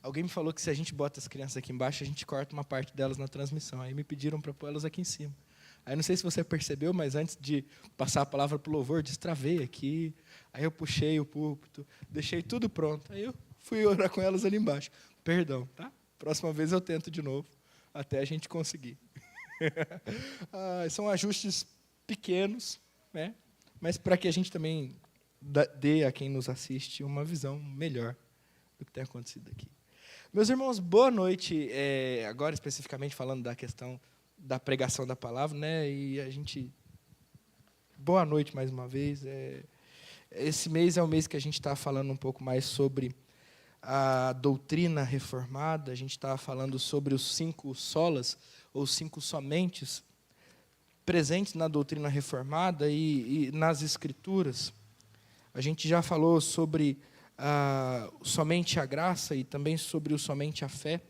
Alguém me falou que se a gente bota as crianças aqui embaixo, a gente corta uma parte delas na transmissão. Aí me pediram para pôr elas aqui em cima. Aí não sei se você percebeu, mas antes de passar a palavra para o louvor, destravei aqui. Aí eu puxei o púlpito, deixei tudo pronto. Aí eu fui orar com elas ali embaixo. Perdão, tá? Próxima vez eu tento de novo, até a gente conseguir. São ajustes pequenos, né? Mas para que a gente também dê a quem nos assiste uma visão melhor do que tem acontecido aqui. Meus irmãos, boa noite. Agora, especificamente, falando da questão da pregação da palavra, né? E a gente... Boa noite, mais uma vez. Esse mês é o mês que a gente está falando um pouco mais sobre a doutrina reformada. A gente está falando sobre os 5 solas, ou 5 somentes, presentes na doutrina reformada e nas Escrituras. A gente já falou sobre somente a graça e também sobre o somente a fé.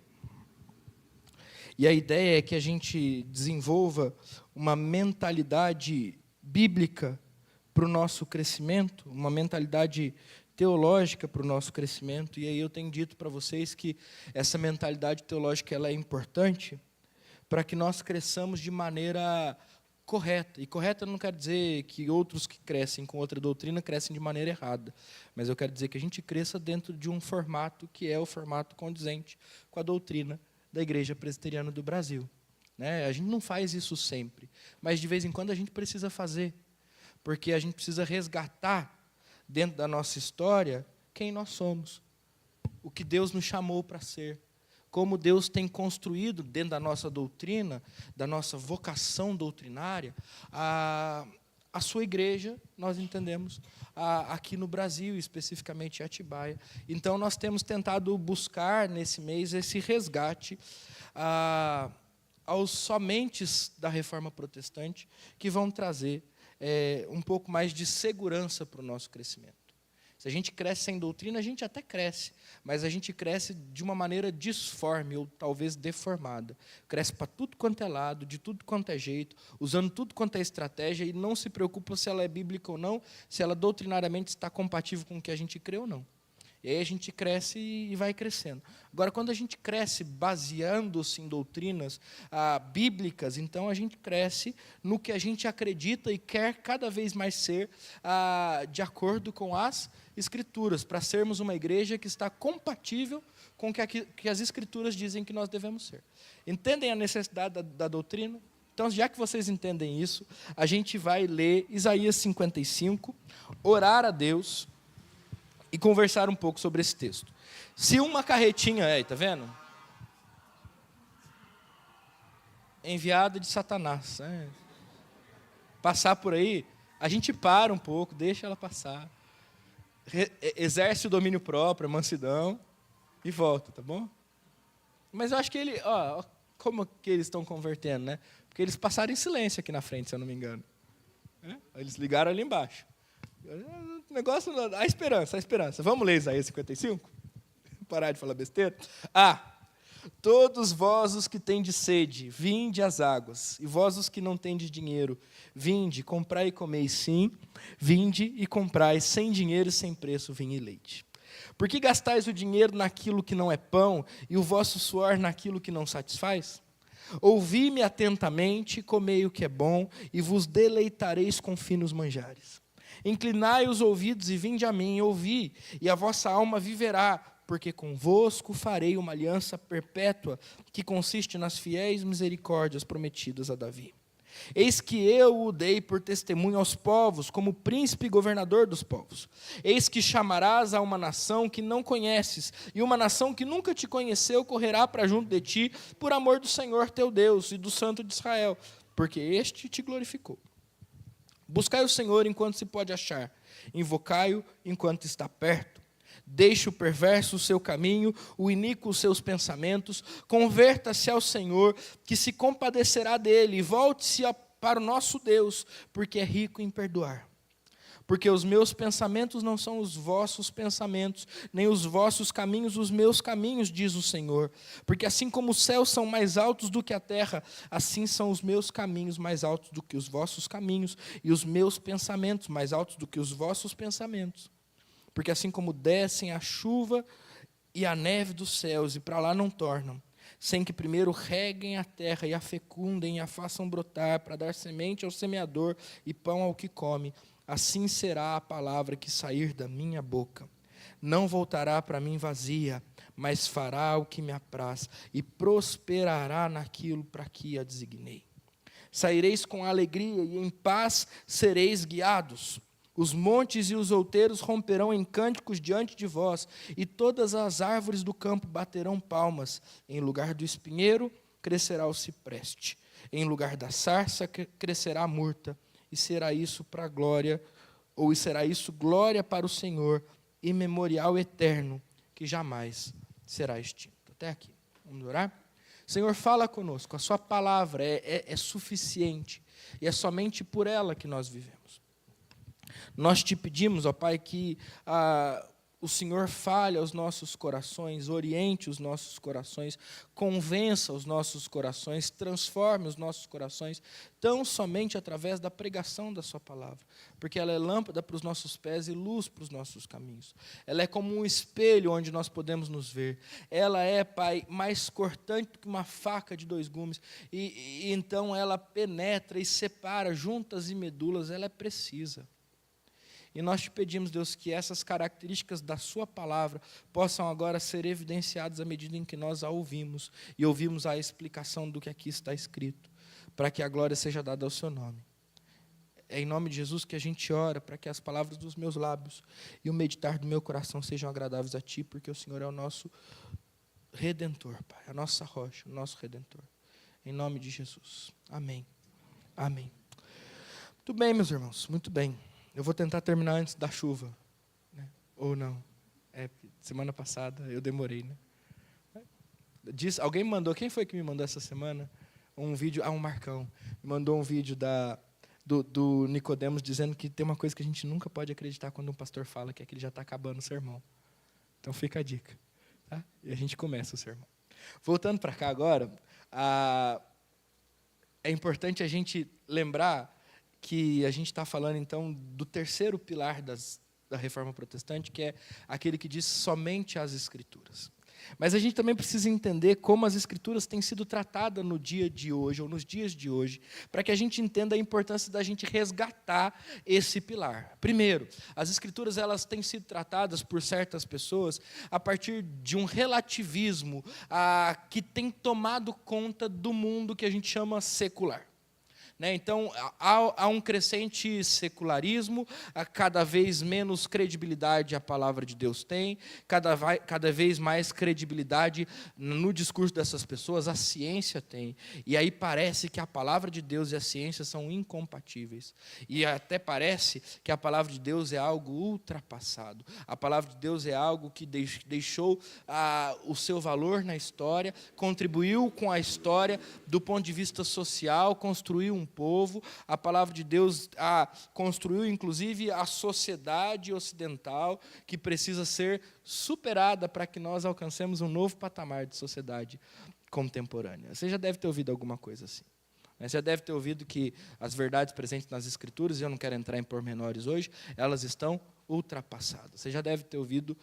E a ideia é que a gente desenvolva uma mentalidade bíblica para o nosso crescimento, uma mentalidade teológica para o nosso crescimento. E aí eu tenho dito para vocês que essa mentalidade teológica ela é importante para que nós cresçamos de maneira correta. E correta não quer dizer que outros que crescem com outra doutrina crescem de maneira errada. Mas eu quero dizer que a gente cresça dentro de um formato que é o formato condizente com a doutrina da Igreja Presbiteriana do Brasil. Né? A gente não faz isso sempre, mas de vez em quando a gente precisa fazer, porque a gente precisa resgatar dentro da nossa história quem nós somos, o que Deus nos chamou para ser, como Deus tem construído dentro da nossa doutrina, da nossa vocação doutrinária, a sua igreja, nós entendemos, aqui no Brasil, especificamente em Atibaia. Então, nós temos tentado buscar, nesse mês, esse resgate aos somentes da Reforma Protestante, que vão trazer um pouco mais de segurança para o nosso crescimento. Se a gente cresce sem doutrina, a gente até cresce, mas a gente cresce de uma maneira disforme, ou talvez deformada. Cresce para tudo quanto é lado, de tudo quanto é jeito, usando tudo quanto é estratégia, e não se preocupa se ela é bíblica ou não, se ela doutrinariamente está compatível com o que a gente crê ou não. E aí a gente cresce e vai crescendo. Agora, quando a gente cresce baseando-se em doutrinas bíblicas, então a gente cresce no que a gente acredita e quer cada vez mais ser de acordo com as Escrituras, para sermos uma igreja que está compatível com o que as Escrituras dizem que nós devemos ser. Entendem a necessidade da doutrina? Então, já que vocês entendem isso, a gente vai ler Isaías 55, orar a Deus e conversar um pouco sobre esse texto. Se uma carretinha, tá vendo? Enviada de Satanás. Passar por aí, a gente para um pouco, deixa ela passar. Exerce o domínio próprio, a mansidão, e volta, tá bom? Mas eu acho que como que eles estão convertendo, né? Porque eles passaram em silêncio aqui na frente, se eu não me engano. Eles ligaram ali embaixo. O negócio, a esperança. Vamos ler Isaías 55? Parar de falar besteira. Todos vós os que tendes sede, vinde às águas, e vós os que não tendes dinheiro, vinde, comprai e comei, sim, vinde e comprai, sem dinheiro e sem preço, vinho e leite. Por que gastais o dinheiro naquilo que não é pão, e o vosso suor naquilo que não satisfaz? Ouvi-me atentamente, comei o que é bom, e vos deleitareis com finos manjares. Inclinai os ouvidos e vinde a mim, ouvi, e a vossa alma viverá, porque convosco farei uma aliança perpétua, que consiste nas fiéis misericórdias prometidas a Davi. Eis que eu o dei por testemunho aos povos, como príncipe e governador dos povos. Eis que chamarás a uma nação que não conheces, e uma nação que nunca te conheceu correrá para junto de ti, por amor do Senhor teu Deus e do Santo de Israel, porque este te glorificou. Buscai o Senhor enquanto se pode achar, invocai-o enquanto está perto. Deixe o perverso o seu caminho, o iníquo os seus pensamentos, converta-se ao Senhor, que se compadecerá dele, e volte-se para o nosso Deus, porque é rico em perdoar. Porque os meus pensamentos não são os vossos pensamentos, nem os vossos caminhos os meus caminhos, diz o Senhor. Porque assim como os céus são mais altos do que a terra, assim são os meus caminhos mais altos do que os vossos caminhos, e os meus pensamentos mais altos do que os vossos pensamentos. Porque assim como descem a chuva e a neve dos céus, e para lá não tornam, sem que primeiro reguem a terra e a fecundem e a façam brotar, para dar semente ao semeador e pão ao que come, assim será a palavra que sair da minha boca. Não voltará para mim vazia, mas fará o que me apraz, e prosperará naquilo para que a designei. Saireis com alegria e em paz sereis guiados. Os montes e os outeiros romperão em cânticos diante de vós, e todas as árvores do campo baterão palmas. Em lugar do espinheiro crescerá o cipreste, em lugar da sarça crescerá a murta, e será isso para glória, ou será isso glória para o Senhor, e memorial eterno, que jamais será extinto. Até aqui. Vamos orar? Senhor, fala conosco, a sua palavra é suficiente, e é somente por ela que nós vivemos. Nós te pedimos, ó Pai, que o Senhor fale aos nossos corações, oriente os nossos corações, convença os nossos corações, transforme os nossos corações, tão somente através da pregação da sua palavra, porque ela é lâmpada para os nossos pés e luz para os nossos caminhos. Ela é como um espelho onde nós podemos nos ver. Ela é, Pai, mais cortante que uma faca de 2 gumes, e então ela penetra e separa juntas e medulas, ela é precisa. E nós te pedimos, Deus, que essas características da sua palavra possam agora ser evidenciadas à medida em que nós a ouvimos e ouvimos a explicação do que aqui está escrito, para que a glória seja dada ao seu nome. É em nome de Jesus que a gente ora, para que as palavras dos meus lábios e o meditar do meu coração sejam agradáveis a Ti, porque o Senhor é o nosso Redentor, Pai, a nossa rocha, o nosso Redentor. Em nome de Jesus. Amém. Amém. Muito bem, meus irmãos, muito bem. Eu vou tentar terminar antes da chuva, né? Ou não. Semana passada eu demorei, né? Alguém me mandou, quem foi que me mandou essa semana? Um vídeo, um Marcão, me mandou um vídeo do Nicodemos dizendo que tem uma coisa que a gente nunca pode acreditar quando um pastor fala, que é que ele já está acabando o sermão. Então fica a dica. Tá? E a gente começa o sermão. Voltando para cá agora, é importante a gente lembrar que a gente está falando, então, do terceiro pilar da Reforma Protestante, que é aquele que diz somente as Escrituras. Mas a gente também precisa entender como as Escrituras têm sido tratadas no dia de hoje, ou nos dias de hoje, para que a gente entenda a importância da gente resgatar esse pilar. Primeiro, as Escrituras elas têm sido tratadas por certas pessoas a partir de um relativismo que tem tomado conta do mundo que a gente chama secular. Então, há um crescente secularismo, cada vez menos credibilidade a palavra de Deus tem, cada vez mais credibilidade no discurso dessas pessoas a ciência tem. E aí parece que a palavra de Deus e a ciência são incompatíveis. E até parece que a palavra de Deus é algo ultrapassado. A palavra de Deus é algo que deixou o seu valor na história, contribuiu com a história do ponto de vista social, construiu um povo. A palavra de Deus construiu, inclusive, a sociedade ocidental, que precisa ser superada para que nós alcancemos um novo patamar de sociedade contemporânea. Você já deve ter ouvido alguma coisa assim. Você já deve ter ouvido que as verdades presentes nas Escrituras, e eu não quero entrar em pormenores hoje, elas estão ultrapassadas. Você já deve ter ouvido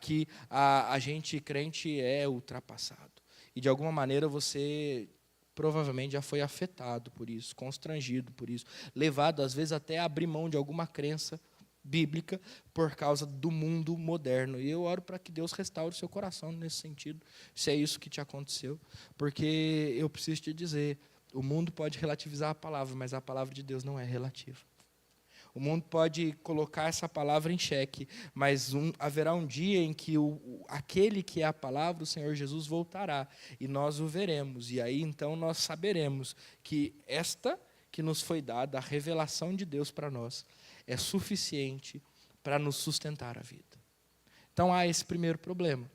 que a gente crente é ultrapassado. E, de alguma maneira, você provavelmente já foi afetado por isso, constrangido por isso, levado, às vezes, até a abrir mão de alguma crença bíblica por causa do mundo moderno. E eu oro para que Deus restaure o seu coração nesse sentido, se é isso que te aconteceu, porque eu preciso te dizer, o mundo pode relativizar a palavra, mas a palavra de Deus não é relativa. O mundo pode colocar essa palavra em xeque, mas haverá um dia em que aquele que é a palavra, o Senhor Jesus, voltará, e nós o veremos. E aí, então, nós saberemos que esta que nos foi dada, a revelação de Deus para nós, é suficiente para nos sustentar a vida. Então, há esse primeiro problema,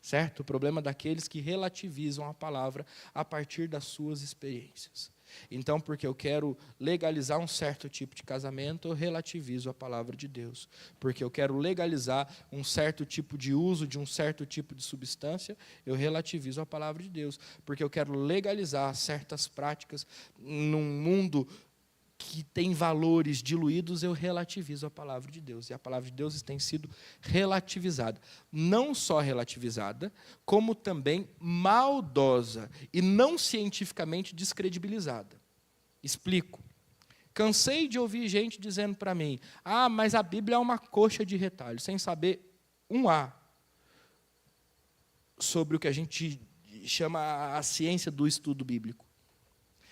certo? O problema daqueles que relativizam a palavra a partir das suas experiências. Então, porque eu quero legalizar um certo tipo de casamento, eu relativizo a palavra de Deus. Porque eu quero legalizar um certo tipo de uso de um certo tipo de substância, eu relativizo a palavra de Deus. Porque eu quero legalizar certas práticas num mundo que tem valores diluídos, eu relativizo a palavra de Deus. E a palavra de Deus tem sido relativizada. Não só relativizada, como também maldosa e não cientificamente descredibilizada. Explico. Cansei de ouvir gente dizendo para mim, mas a Bíblia é uma coxa de retalhos, sem saber um A sobre o que a gente chama a ciência do estudo bíblico.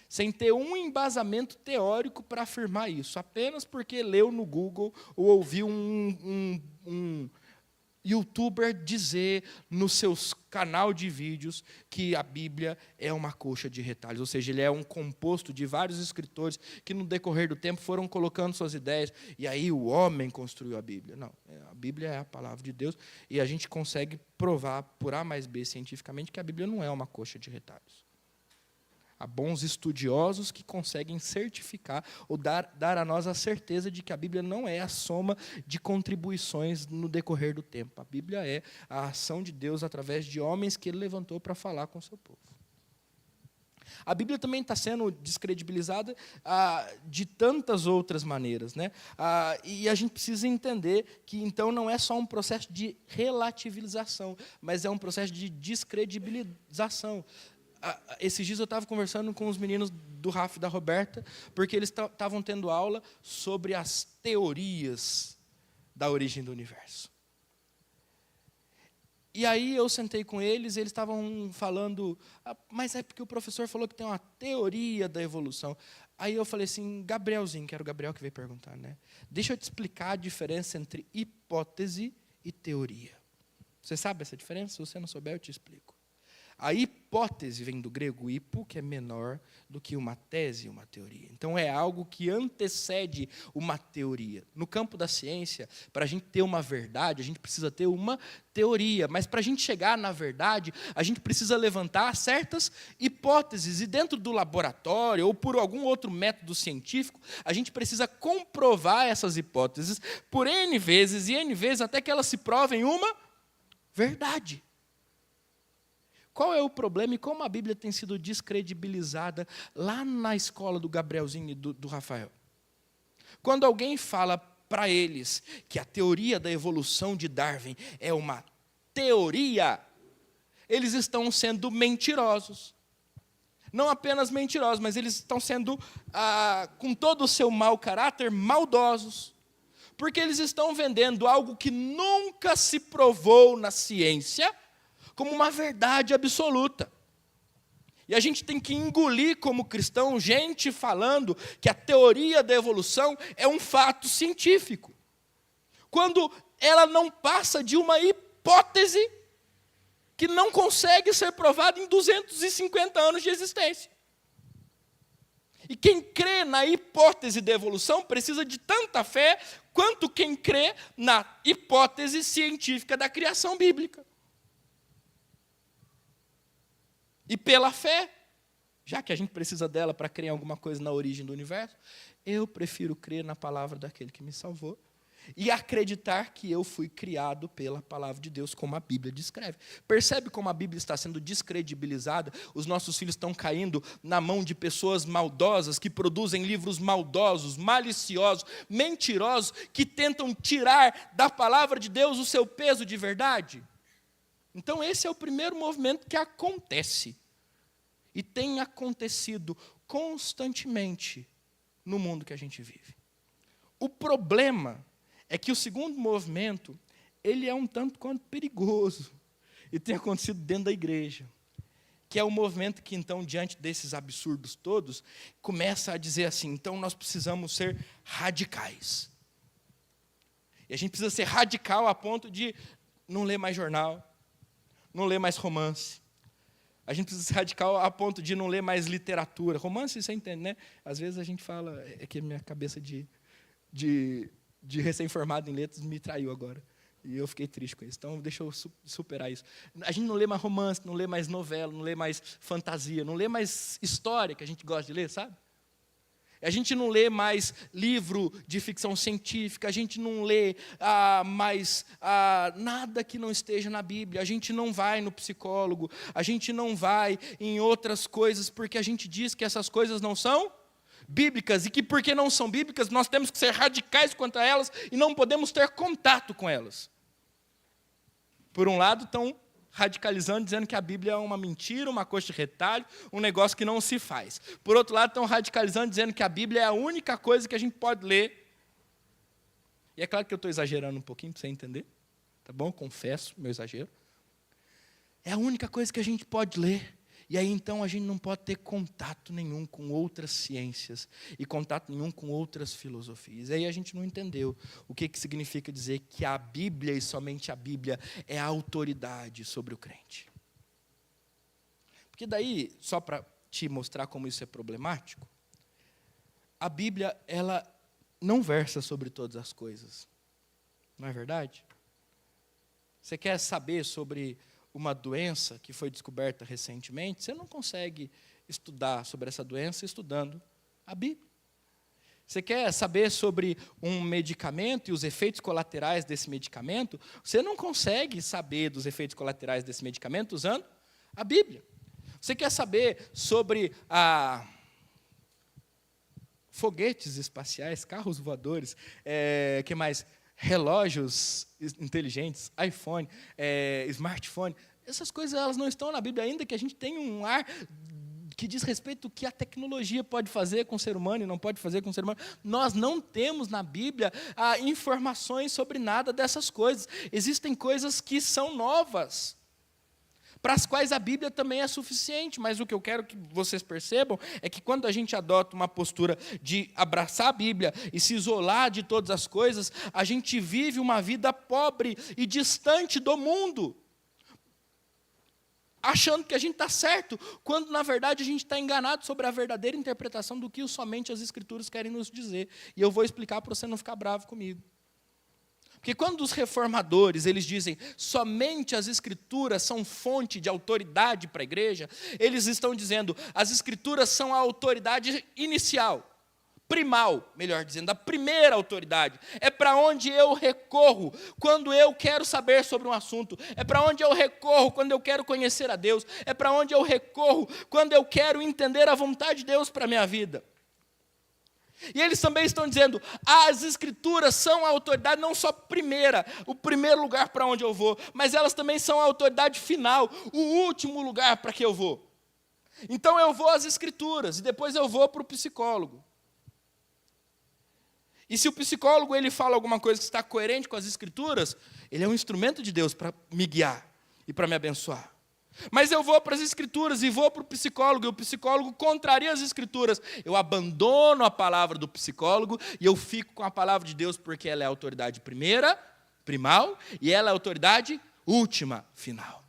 Sem ter um embasamento teórico para afirmar isso, apenas porque leu no Google ou ouviu um youtuber dizer no seu canal de vídeos que a Bíblia é uma coxa de retalhos, ou seja, ele é um composto de vários escritores que no decorrer do tempo foram colocando suas ideias, e aí o homem construiu a Bíblia. Não, a Bíblia é a palavra de Deus, e a gente consegue provar por A mais B cientificamente que a Bíblia não é uma coxa de retalhos. Há bons estudiosos que conseguem certificar ou dar a nós a certeza de que a Bíblia não é a soma de contribuições no decorrer do tempo. A Bíblia é a ação de Deus através de homens que Ele levantou para falar com o seu povo. A Bíblia também está sendo descredibilizada de tantas outras maneiras, né? E a gente precisa entender que, então, não é só um processo de relativização, mas é um processo de descredibilização. Esses dias eu estava conversando com os meninos do Rafa e da Roberta, porque eles estavam tendo aula sobre as teorias da origem do universo. E aí eu sentei com eles, e eles estavam falando, mas é porque o professor falou que tem uma teoria da evolução. Aí eu falei assim, Gabrielzinho, que era o Gabriel que veio perguntar, né? Deixa eu te explicar a diferença entre hipótese e teoria. Você sabe essa diferença? Se você não souber, eu te explico. A hipótese vem do grego hipo, que é menor do que uma tese e uma teoria. Então, é algo que antecede uma teoria. No campo da ciência, para a gente ter uma verdade, a gente precisa ter uma teoria. Mas, para a gente chegar na verdade, a gente precisa levantar certas hipóteses. E dentro do laboratório, ou por algum outro método científico, a gente precisa comprovar essas hipóteses por N vezes, e N vezes, até que elas se provem uma verdade. Qual é o problema e como a Bíblia tem sido descredibilizada lá na escola do Gabrielzinho e do Rafael? Quando alguém fala para eles que a teoria da evolução de Darwin é uma teoria, eles estão sendo mentirosos. Não apenas mentirosos, mas eles estão sendo, com todo o seu mau caráter, maldosos. Porque eles estão vendendo algo que nunca se provou na ciência como uma verdade absoluta. E a gente tem que engolir como cristão gente falando que a teoria da evolução é um fato científico, quando ela não passa de uma hipótese que não consegue ser provada em 250 anos de existência. E quem crê na hipótese da evolução precisa de tanta fé quanto quem crê na hipótese científica da criação bíblica. E pela fé, já que a gente precisa dela para crer em alguma coisa na origem do universo, eu prefiro crer na palavra daquele que me salvou e acreditar que eu fui criado pela palavra de Deus, como a Bíblia descreve. Percebe como a Bíblia está sendo descredibilizada? Os nossos filhos estão caindo na mão de pessoas maldosas, que produzem livros maldosos, maliciosos, mentirosos, que tentam tirar da palavra de Deus o seu peso de verdade. Então esse é o primeiro movimento que acontece. E tem acontecido constantemente no mundo que a gente vive. O problema é que o segundo movimento, ele é um tanto quanto perigoso. E tem acontecido dentro da igreja. Que é o movimento que, então, diante desses absurdos todos, começa a dizer assim, então nós precisamos ser radicais. E a gente precisa ser radical a ponto de não ler mais jornal, não ler mais romance. A gente precisa ser radical a ponto de não ler mais literatura. Romance, você entende, né? Às vezes a gente fala, é que a minha cabeça de recém-formado em letras me traiu agora. E eu fiquei triste com isso. Então, deixa eu superar isso. A gente não lê mais romance, não lê mais novela, não lê mais fantasia, não lê mais história, que a gente gosta de ler, sabe? A gente não lê mais livro de ficção científica, a gente não lê mais nada que não esteja na Bíblia, a gente não vai no psicólogo, a gente não vai em outras coisas, porque a gente diz que essas coisas não são bíblicas e que, porque não são bíblicas, nós temos que ser radicais quanto a elas e não podemos ter contato com elas. Por um lado, estão radicalizando, dizendo que a Bíblia é uma mentira, uma coxa de retalho, um negócio que não se faz. Por outro lado, estão radicalizando, dizendo que a Bíblia é a única coisa que a gente pode ler. E é claro que eu estou exagerando um pouquinho para você entender, tá bom? Confesso meu exagero. É a única coisa que a gente pode ler. E aí, então, a gente não pode ter contato nenhum com outras ciências e contato nenhum com outras filosofias. E aí a gente não entendeu o que significa dizer que a Bíblia e somente a Bíblia é a autoridade sobre o crente. Porque daí, só para te mostrar como isso é problemático, a Bíblia, ela não versa sobre todas as coisas. Não é verdade? Você quer saber sobre uma doença que foi descoberta recentemente, você não consegue estudar sobre essa doença estudando a Bíblia. Você quer saber sobre um medicamento e os efeitos colaterais desse medicamento, você não consegue saber dos efeitos colaterais desse medicamento usando a Bíblia. Você quer saber sobre foguetes espaciais, carros voadores, que mais? Relógios inteligentes, iPhone, smartphone, essas coisas elas não estão na Bíblia ainda, que a gente tem um ar que diz respeito ao que a tecnologia pode fazer com o ser humano e não pode fazer com o ser humano. Nós não temos na Bíblia informações sobre nada dessas coisas. Existem coisas que são novas, para as quais a Bíblia também é suficiente, mas o que eu quero que vocês percebam é que quando a gente adota uma postura de abraçar a Bíblia e se isolar de todas as coisas, a gente vive uma vida pobre e distante do mundo, achando que a gente está certo, quando na verdade a gente está enganado sobre a verdadeira interpretação do que somente as Escrituras querem nos dizer. E eu vou explicar para você não ficar bravo comigo. Porque quando os reformadores, eles dizem, somente as Escrituras são fonte de autoridade para a igreja, eles estão dizendo, as Escrituras são a autoridade inicial, primal, melhor dizendo, a primeira autoridade. É para onde eu recorro quando eu quero saber sobre um assunto. É para onde eu recorro quando eu quero conhecer a Deus. É para onde eu recorro quando eu quero entender a vontade de Deus para a minha vida. E eles também estão dizendo, as Escrituras são a autoridade não só primeira, o primeiro lugar para onde eu vou, mas elas também são a autoridade final, o último lugar para que eu vou. Então eu vou às Escrituras e depois eu vou para o psicólogo. E se o psicólogo ele fala alguma coisa que está coerente com as Escrituras, ele é um instrumento de Deus para me guiar e para me abençoar. Mas eu vou para as Escrituras e vou para o psicólogo, e o psicólogo contraria as Escrituras. Eu abandono a palavra do psicólogo e eu fico com a palavra de Deus, porque ela é a autoridade primeira, primal, e ela é a autoridade última, final.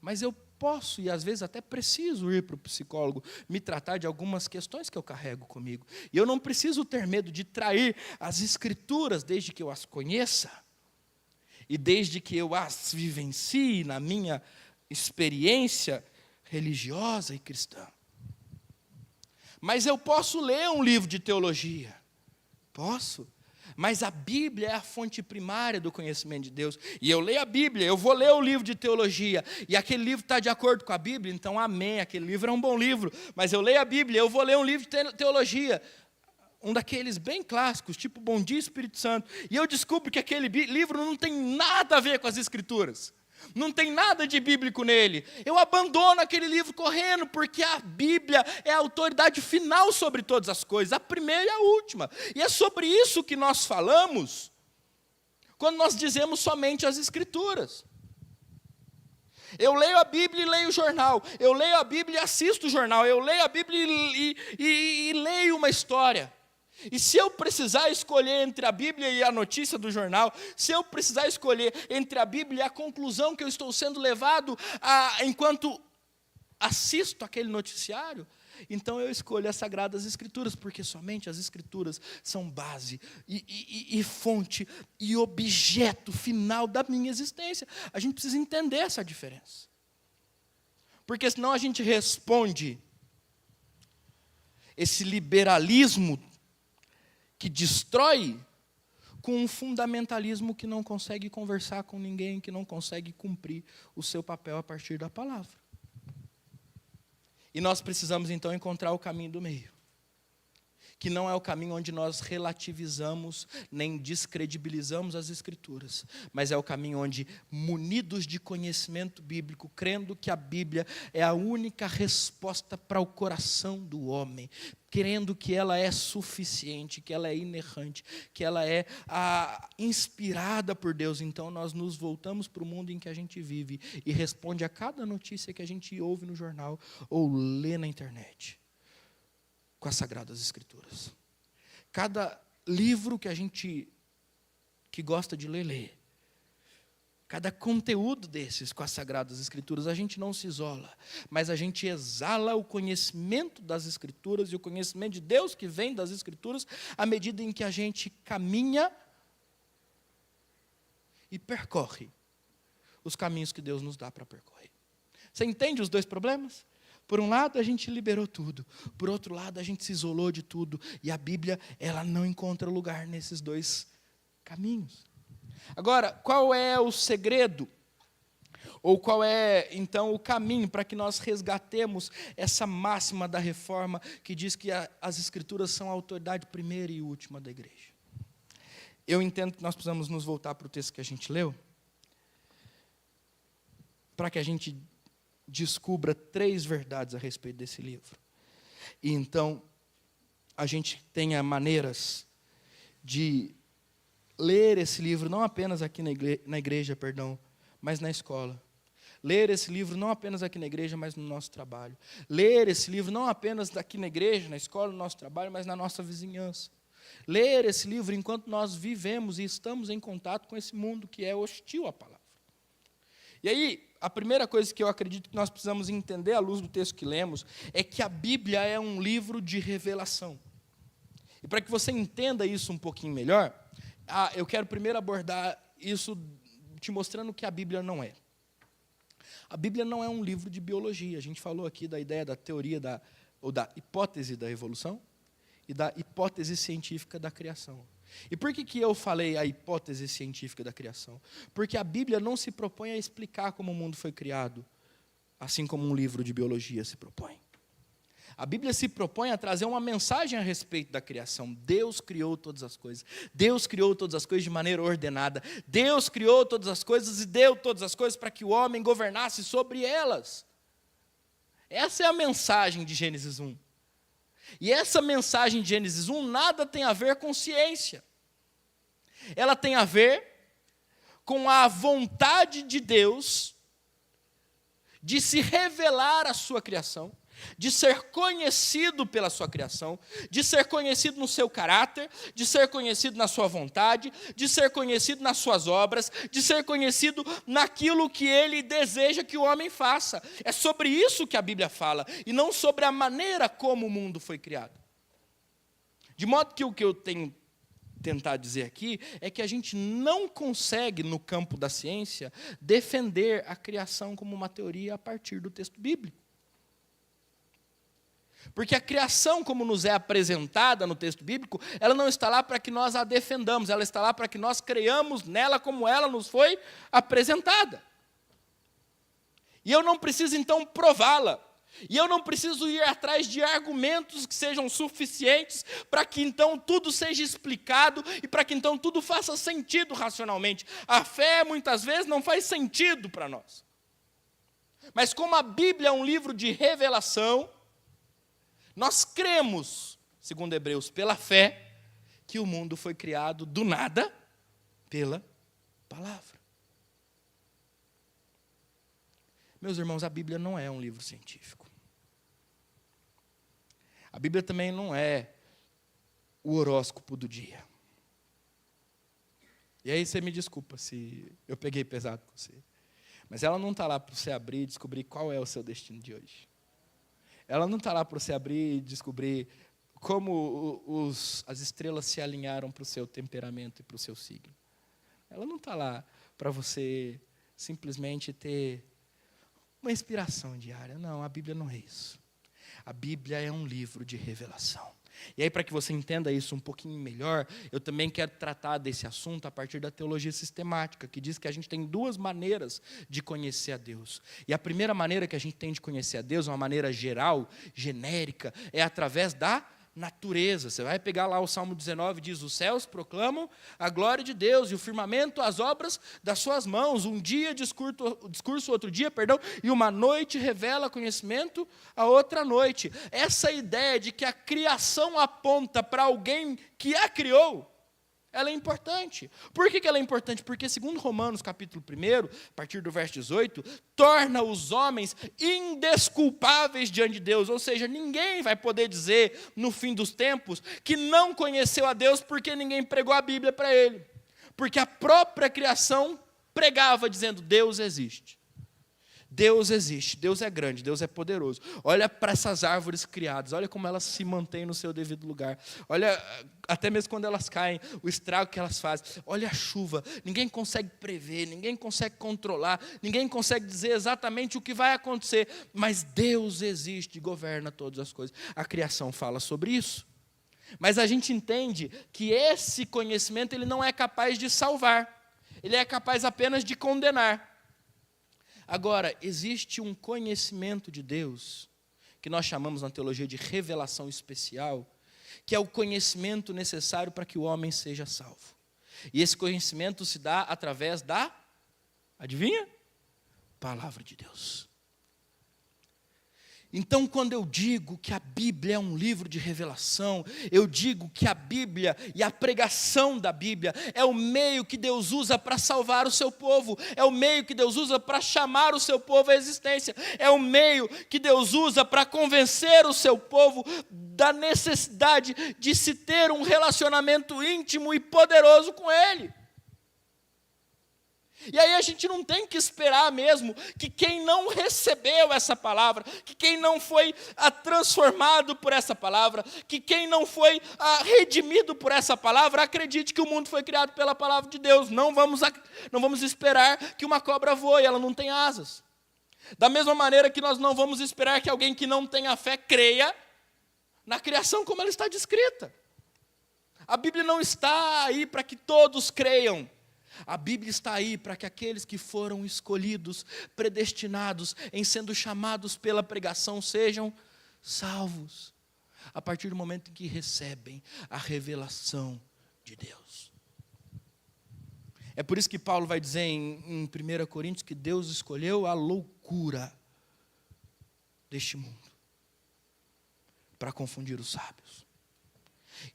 Mas eu posso, e às vezes até preciso ir para o psicólogo, me tratar de algumas questões que eu carrego comigo. E eu não preciso ter medo de trair as Escrituras desde que eu as conheça. E desde que eu as vivencie na minha experiência religiosa e cristã. Mas eu posso ler um livro de teologia. Posso. Mas a Bíblia é a fonte primária do conhecimento de Deus. E eu leio a Bíblia, eu vou ler o livro de teologia. E aquele livro está de acordo com a Bíblia, então amém, aquele livro é um bom livro. Mas eu leio a Bíblia, eu vou ler um livro de teologia. Um daqueles bem clássicos, tipo Bom Dia Espírito Santo, e eu descubro que aquele livro não tem nada a ver com as Escrituras, não tem nada de bíblico nele. Eu abandono aquele livro correndo, porque a Bíblia é a autoridade final sobre todas as coisas, a primeira e a última. E é sobre isso que nós falamos, quando nós dizemos somente as Escrituras. Eu leio a Bíblia e leio o jornal, eu leio a Bíblia e assisto o jornal, eu leio a Bíblia e leio uma história. E se eu precisar escolher entre a Bíblia e a notícia do jornal, se eu precisar escolher entre a Bíblia e a conclusão que eu estou sendo levado enquanto assisto aquele noticiário, então eu escolho as Sagradas Escrituras, porque somente as Escrituras são base e fonte e objeto final da minha existência. A gente precisa entender essa diferença. Porque senão a gente responde esse liberalismo que destrói, com um fundamentalismo que não consegue conversar com ninguém, que não consegue cumprir o seu papel a partir da palavra. E nós precisamos então encontrar o caminho do meio. que não é o caminho onde nós relativizamos nem descredibilizamos as Escrituras, mas é o caminho onde, munidos de conhecimento bíblico, crendo que a Bíblia é a única resposta para o coração do homem, crendo que ela é suficiente, que ela é inerrante, que ela é inspirada por Deus, então nós nos voltamos para o mundo em que a gente vive e responde a cada notícia que a gente ouve no jornal ou lê na internet com as Sagradas Escrituras. Cada livro que a gente que gosta de ler, lê. Cada conteúdo desses com as Sagradas Escrituras, a gente não se isola, mas a gente exala o conhecimento das Escrituras e o conhecimento de Deus que vem das Escrituras, à medida em que a gente caminha e percorre os caminhos que Deus nos dá para percorrer. Você entende os dois problemas? Por um lado, a gente liberou tudo. Por outro lado, a gente se isolou de tudo. E a Bíblia, ela não encontra lugar nesses dois caminhos. Agora, qual é o segredo? Ou qual é, então, o caminho para que nós resgatemos essa máxima da reforma que diz que as Escrituras são a autoridade primeira e última da igreja? Eu entendo que nós precisamos nos voltar para o texto que a gente leu, para que a gente descubra 3 verdades a respeito desse livro. E então, a gente tenha maneiras de ler esse livro não apenas aqui na igreja, mas na escola. Ler esse livro não apenas aqui na igreja, mas no nosso trabalho. Ler esse livro não apenas aqui na igreja, na escola, no nosso trabalho, mas na nossa vizinhança. Ler esse livro enquanto nós vivemos e estamos em contato com esse mundo que é hostil à palavra. E aí, a primeira coisa que eu acredito que nós precisamos entender à luz do texto que lemos é que a Bíblia é um livro de revelação. E para que você entenda isso um pouquinho melhor, eu quero primeiro abordar isso te mostrando que a Bíblia não é. A Bíblia não é um livro de biologia. A gente falou aqui da ideia da teoria ou da hipótese da evolução e da hipótese científica da criação. E por que eu falei a hipótese científica da criação? Porque a Bíblia não se propõe a explicar como o mundo foi criado, assim como um livro de biologia se propõe. A Bíblia se propõe a trazer uma mensagem a respeito da criação. Deus criou todas as coisas. Deus criou todas as coisas de maneira ordenada. Deus criou todas as coisas e deu todas as coisas para que o homem governasse sobre elas. Essa é a mensagem de Gênesis 1. E essa mensagem de Gênesis 1 nada tem a ver com ciência. Ela tem a ver com a vontade de Deus de se revelar à sua criação, de ser conhecido pela sua criação, de ser conhecido no seu caráter, de ser conhecido na sua vontade, de ser conhecido nas suas obras, de ser conhecido naquilo que ele deseja que o homem faça. É sobre isso que a Bíblia fala, e não sobre a maneira como o mundo foi criado. De modo que o que eu tenho tentado dizer aqui é que a gente não consegue, no campo da ciência, defender a criação como uma teoria a partir do texto bíblico. Porque a criação, como nos é apresentada no texto bíblico, ela não está lá para que nós a defendamos, ela está lá para que nós creiamos nela como ela nos foi apresentada. E eu não preciso, então, prová-la. E eu não preciso ir atrás de argumentos que sejam suficientes para que, então, tudo seja explicado e para que, então, tudo faça sentido racionalmente. A fé, muitas vezes, não faz sentido para nós. Mas como a Bíblia é um livro de revelação, nós cremos, segundo Hebreus, pela fé, que o mundo foi criado do nada pela palavra. Meus irmãos, a Bíblia não é um livro científico. A Bíblia também não é o horóscopo do dia. E aí você me desculpa se eu peguei pesado com você. Mas ela não está lá para você abrir e descobrir qual é o seu destino de hoje. Ela não está lá para você abrir e descobrir como as estrelas se alinharam para o seu temperamento e para o seu signo. Ela não está lá para você simplesmente ter uma inspiração diária. Não, a Bíblia não é isso. A Bíblia é um livro de revelação. E aí, para que você entenda isso um pouquinho melhor, eu também quero tratar desse assunto a partir da teologia sistemática, que diz que a gente tem 2 maneiras de conhecer a Deus. E a primeira maneira que a gente tem de conhecer a Deus, uma maneira geral, genérica, é através da natureza. Você vai pegar lá o Salmo 19, diz: os céus proclamam a glória de Deus, e o firmamento as obras das suas mãos. Um dia discurso outro dia, e uma noite revela conhecimento a outra noite. Essa ideia de que a criação aponta para alguém que a criou, ela é importante. Por que ela é importante? Porque, segundo Romanos, capítulo 1, a partir do verso 18, torna os homens indesculpáveis diante de Deus. Ou seja, ninguém vai poder dizer, no fim dos tempos, que não conheceu a Deus porque ninguém pregou a Bíblia para ele. Porque a própria criação pregava, dizendo: Deus existe. Deus existe, Deus é grande, Deus é poderoso. Olha para essas árvores criadas, olha como elas se mantêm no seu devido lugar. Olha, até mesmo quando elas caem, o estrago que elas fazem. Olha a chuva, ninguém consegue prever, ninguém consegue controlar, ninguém consegue dizer exatamente o que vai acontecer. Mas Deus existe e governa todas as coisas. A criação fala sobre isso. Mas a gente entende que esse conhecimento ele não é capaz de salvar. Ele é capaz apenas de condenar. Agora, existe um conhecimento de Deus, que nós chamamos na teologia de revelação especial, que é o conhecimento necessário para que o homem seja salvo. E esse conhecimento se dá através da, adivinha? Palavra de Deus. Então, quando eu digo que a Bíblia é um livro de revelação, eu digo que a Bíblia e a pregação da Bíblia é o meio que Deus usa para salvar o seu povo, é o meio que Deus usa para chamar o seu povo à existência, é o meio que Deus usa para convencer o seu povo da necessidade de se ter um relacionamento íntimo e poderoso com Ele. E aí a gente não tem que esperar mesmo que quem não recebeu essa palavra, que quem não foi transformado por essa palavra, que quem não foi redimido por essa palavra, acredite que o mundo foi criado pela palavra de Deus. Não vamos esperar que uma cobra voe, ela não tem asas. Da mesma maneira que nós não vamos esperar que alguém que não tenha fé creia na criação como ela está descrita. A Bíblia não está aí para que todos creiam. A Bíblia está aí para que aqueles que foram escolhidos, predestinados, em sendo chamados pela pregação, sejam salvos, a partir do momento em que recebem a revelação de Deus. É por isso que Paulo vai dizer em 1 Coríntios que Deus escolheu a loucura deste mundo para confundir os sábios.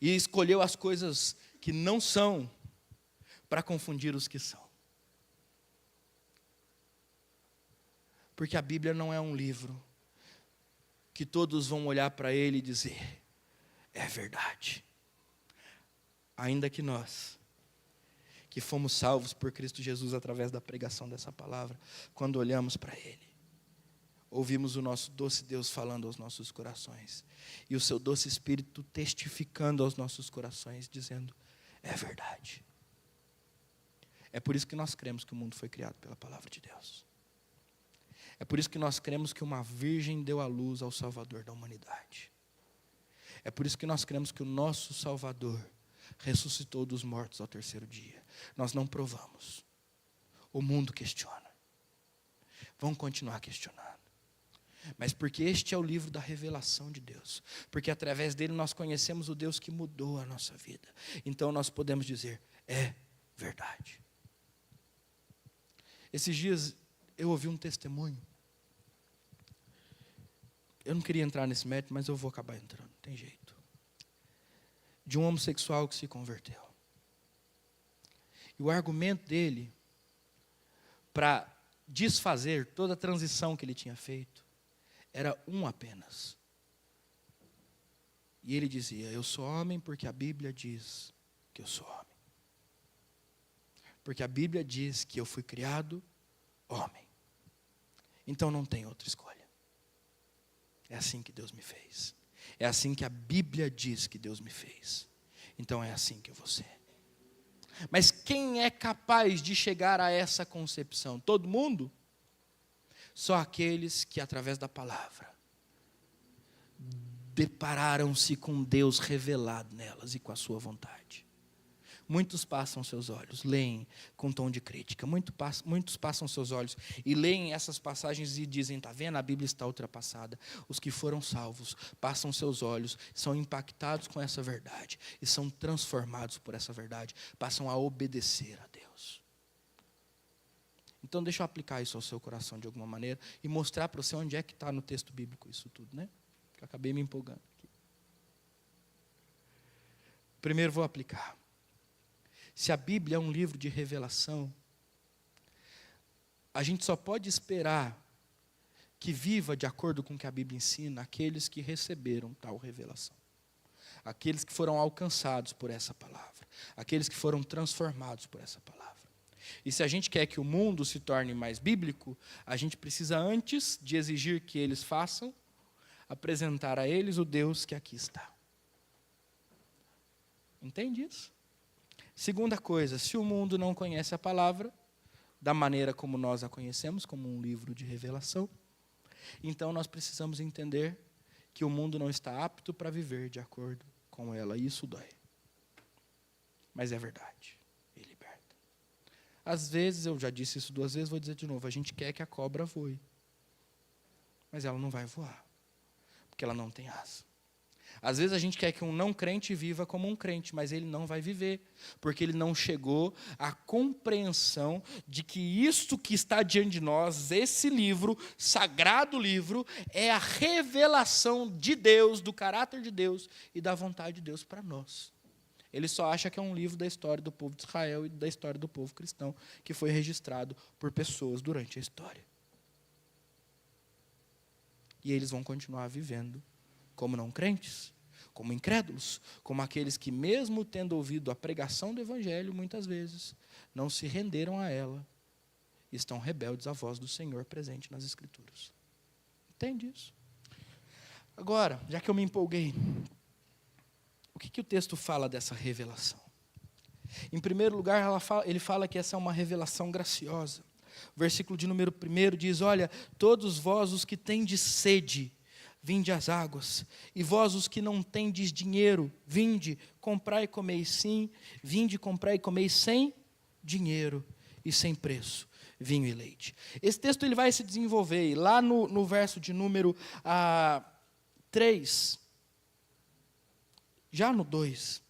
E escolheu as coisas que não são para confundir os que são. Porque a Bíblia não é um livro que todos vão olhar para ele e dizer: é verdade. Ainda que nós, que fomos salvos por Cristo Jesus através da pregação dessa palavra, quando olhamos para ele, ouvimos o nosso doce Deus falando aos nossos corações, e o seu doce Espírito testificando aos nossos corações, dizendo: é verdade. É por isso que nós cremos que o mundo foi criado pela palavra de Deus. É por isso que nós cremos que uma virgem deu à luz ao Salvador da humanidade. É por isso que nós cremos que o nosso Salvador ressuscitou dos mortos ao terceiro dia. Nós não provamos. O mundo questiona. Vão continuar questionando. Mas porque este é o livro da revelação de Deus. Porque através dele nós conhecemos o Deus que mudou a nossa vida. Então nós podemos dizer: é verdade. Esses dias eu ouvi um testemunho. Eu não queria entrar nesse mérito, mas eu vou acabar entrando, não tem jeito. De um homossexual que se converteu. E o argumento dele, para desfazer toda a transição que ele tinha feito, era um apenas. E ele dizia: eu sou homem porque a Bíblia diz que eu sou homem. Porque a Bíblia diz que eu fui criado homem. Então não tem outra escolha. É assim que Deus me fez. É assim que a Bíblia diz que Deus me fez. Então é assim que eu vou ser. Mas quem é capaz de chegar a essa concepção? Todo mundo? Só aqueles que, através da palavra, depararam-se com Deus revelado nelas e com a sua vontade. Muitos passam seus olhos, leem com tom de crítica. Muitos passam seus olhos e leem essas passagens e dizem, está vendo, a Bíblia está ultrapassada. Os que foram salvos passam seus olhos, são impactados com essa verdade e são transformados por essa verdade, passam a obedecer a Deus. Então deixa eu aplicar isso ao seu coração de alguma maneira e mostrar para você onde é que está no texto bíblico isso tudo, né? Que eu acabei me empolgando aqui. Primeiro vou aplicar. Se a Bíblia é um livro de revelação, a gente só pode esperar que viva de acordo com o que a Bíblia ensina aqueles que receberam tal revelação. Aqueles que foram alcançados por essa palavra. Aqueles que foram transformados por essa palavra. E se a gente quer que o mundo se torne mais bíblico, a gente precisa, antes de exigir que eles façam, apresentar a eles o Deus que aqui está. Entende isso? Segunda coisa, se o mundo não conhece a palavra, da maneira como nós a conhecemos, como um livro de revelação, então nós precisamos entender que o mundo não está apto para viver de acordo com ela, e isso dói. Mas é verdade, e liberta. Às vezes, eu já disse isso 2 vezes, vou dizer de novo, a gente quer que a cobra voe, mas ela não vai voar, porque ela não tem asa. Às vezes a gente quer que um não crente viva como um crente, mas ele não vai viver, porque ele não chegou à compreensão de que isto que está diante de nós, esse livro, sagrado livro, é a revelação de Deus, do caráter de Deus e da vontade de Deus para nós. Ele só acha que é um livro da história do povo de Israel e da história do povo cristão, que foi registrado por pessoas durante a história. E eles vão continuar vivendo como não crentes, como incrédulos, como aqueles que, mesmo tendo ouvido a pregação do Evangelho, muitas vezes, não se renderam a ela e estão rebeldes à voz do Senhor presente nas Escrituras. Entende isso? Agora, já que eu me empolguei, o que o texto fala dessa revelação? Em primeiro lugar, ele fala que essa é uma revelação graciosa. O versículo de número 1 diz, olha, todos vós os que tendes sede, vinde às águas, e vós os que não tendes dinheiro, vinde, comprai e comeis sim, vinde, comprai e comeis sem dinheiro e sem preço, vinho e leite. Esse texto ele vai se desenvolver, e lá no verso de número 3, já no 2,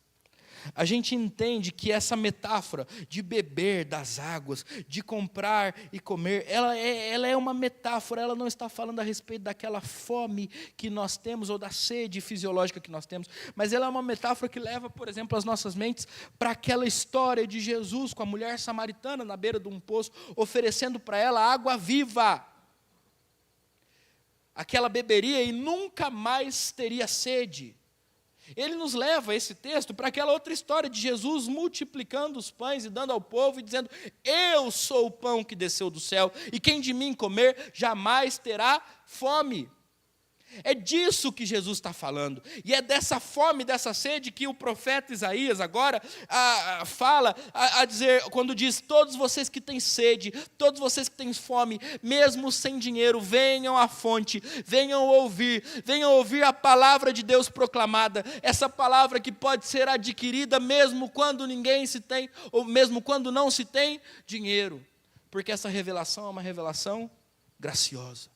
a gente entende que essa metáfora de beber das águas, de comprar e comer, ela é uma metáfora, ela não está falando a respeito daquela fome que nós temos, ou da sede fisiológica que nós temos, mas ela é uma metáfora que leva, por exemplo, as nossas mentes para aquela história de Jesus com a mulher samaritana na beira de um poço, oferecendo para ela água viva. Aquela beberia e nunca mais teria sede. Ele nos leva, esse texto, para aquela outra história de Jesus multiplicando os pães e dando ao povo e dizendo, eu sou o pão que desceu do céu, e quem de mim comer jamais terá fome. É disso que Jesus está falando, e é dessa fome, dessa sede que o profeta Isaías agora fala, a dizer, quando diz, todos vocês que têm sede, todos vocês que têm fome, mesmo sem dinheiro, venham à fonte, venham ouvir a palavra de Deus proclamada, essa palavra que pode ser adquirida mesmo quando ninguém se tem, ou mesmo quando não se tem dinheiro, porque essa revelação é uma revelação graciosa.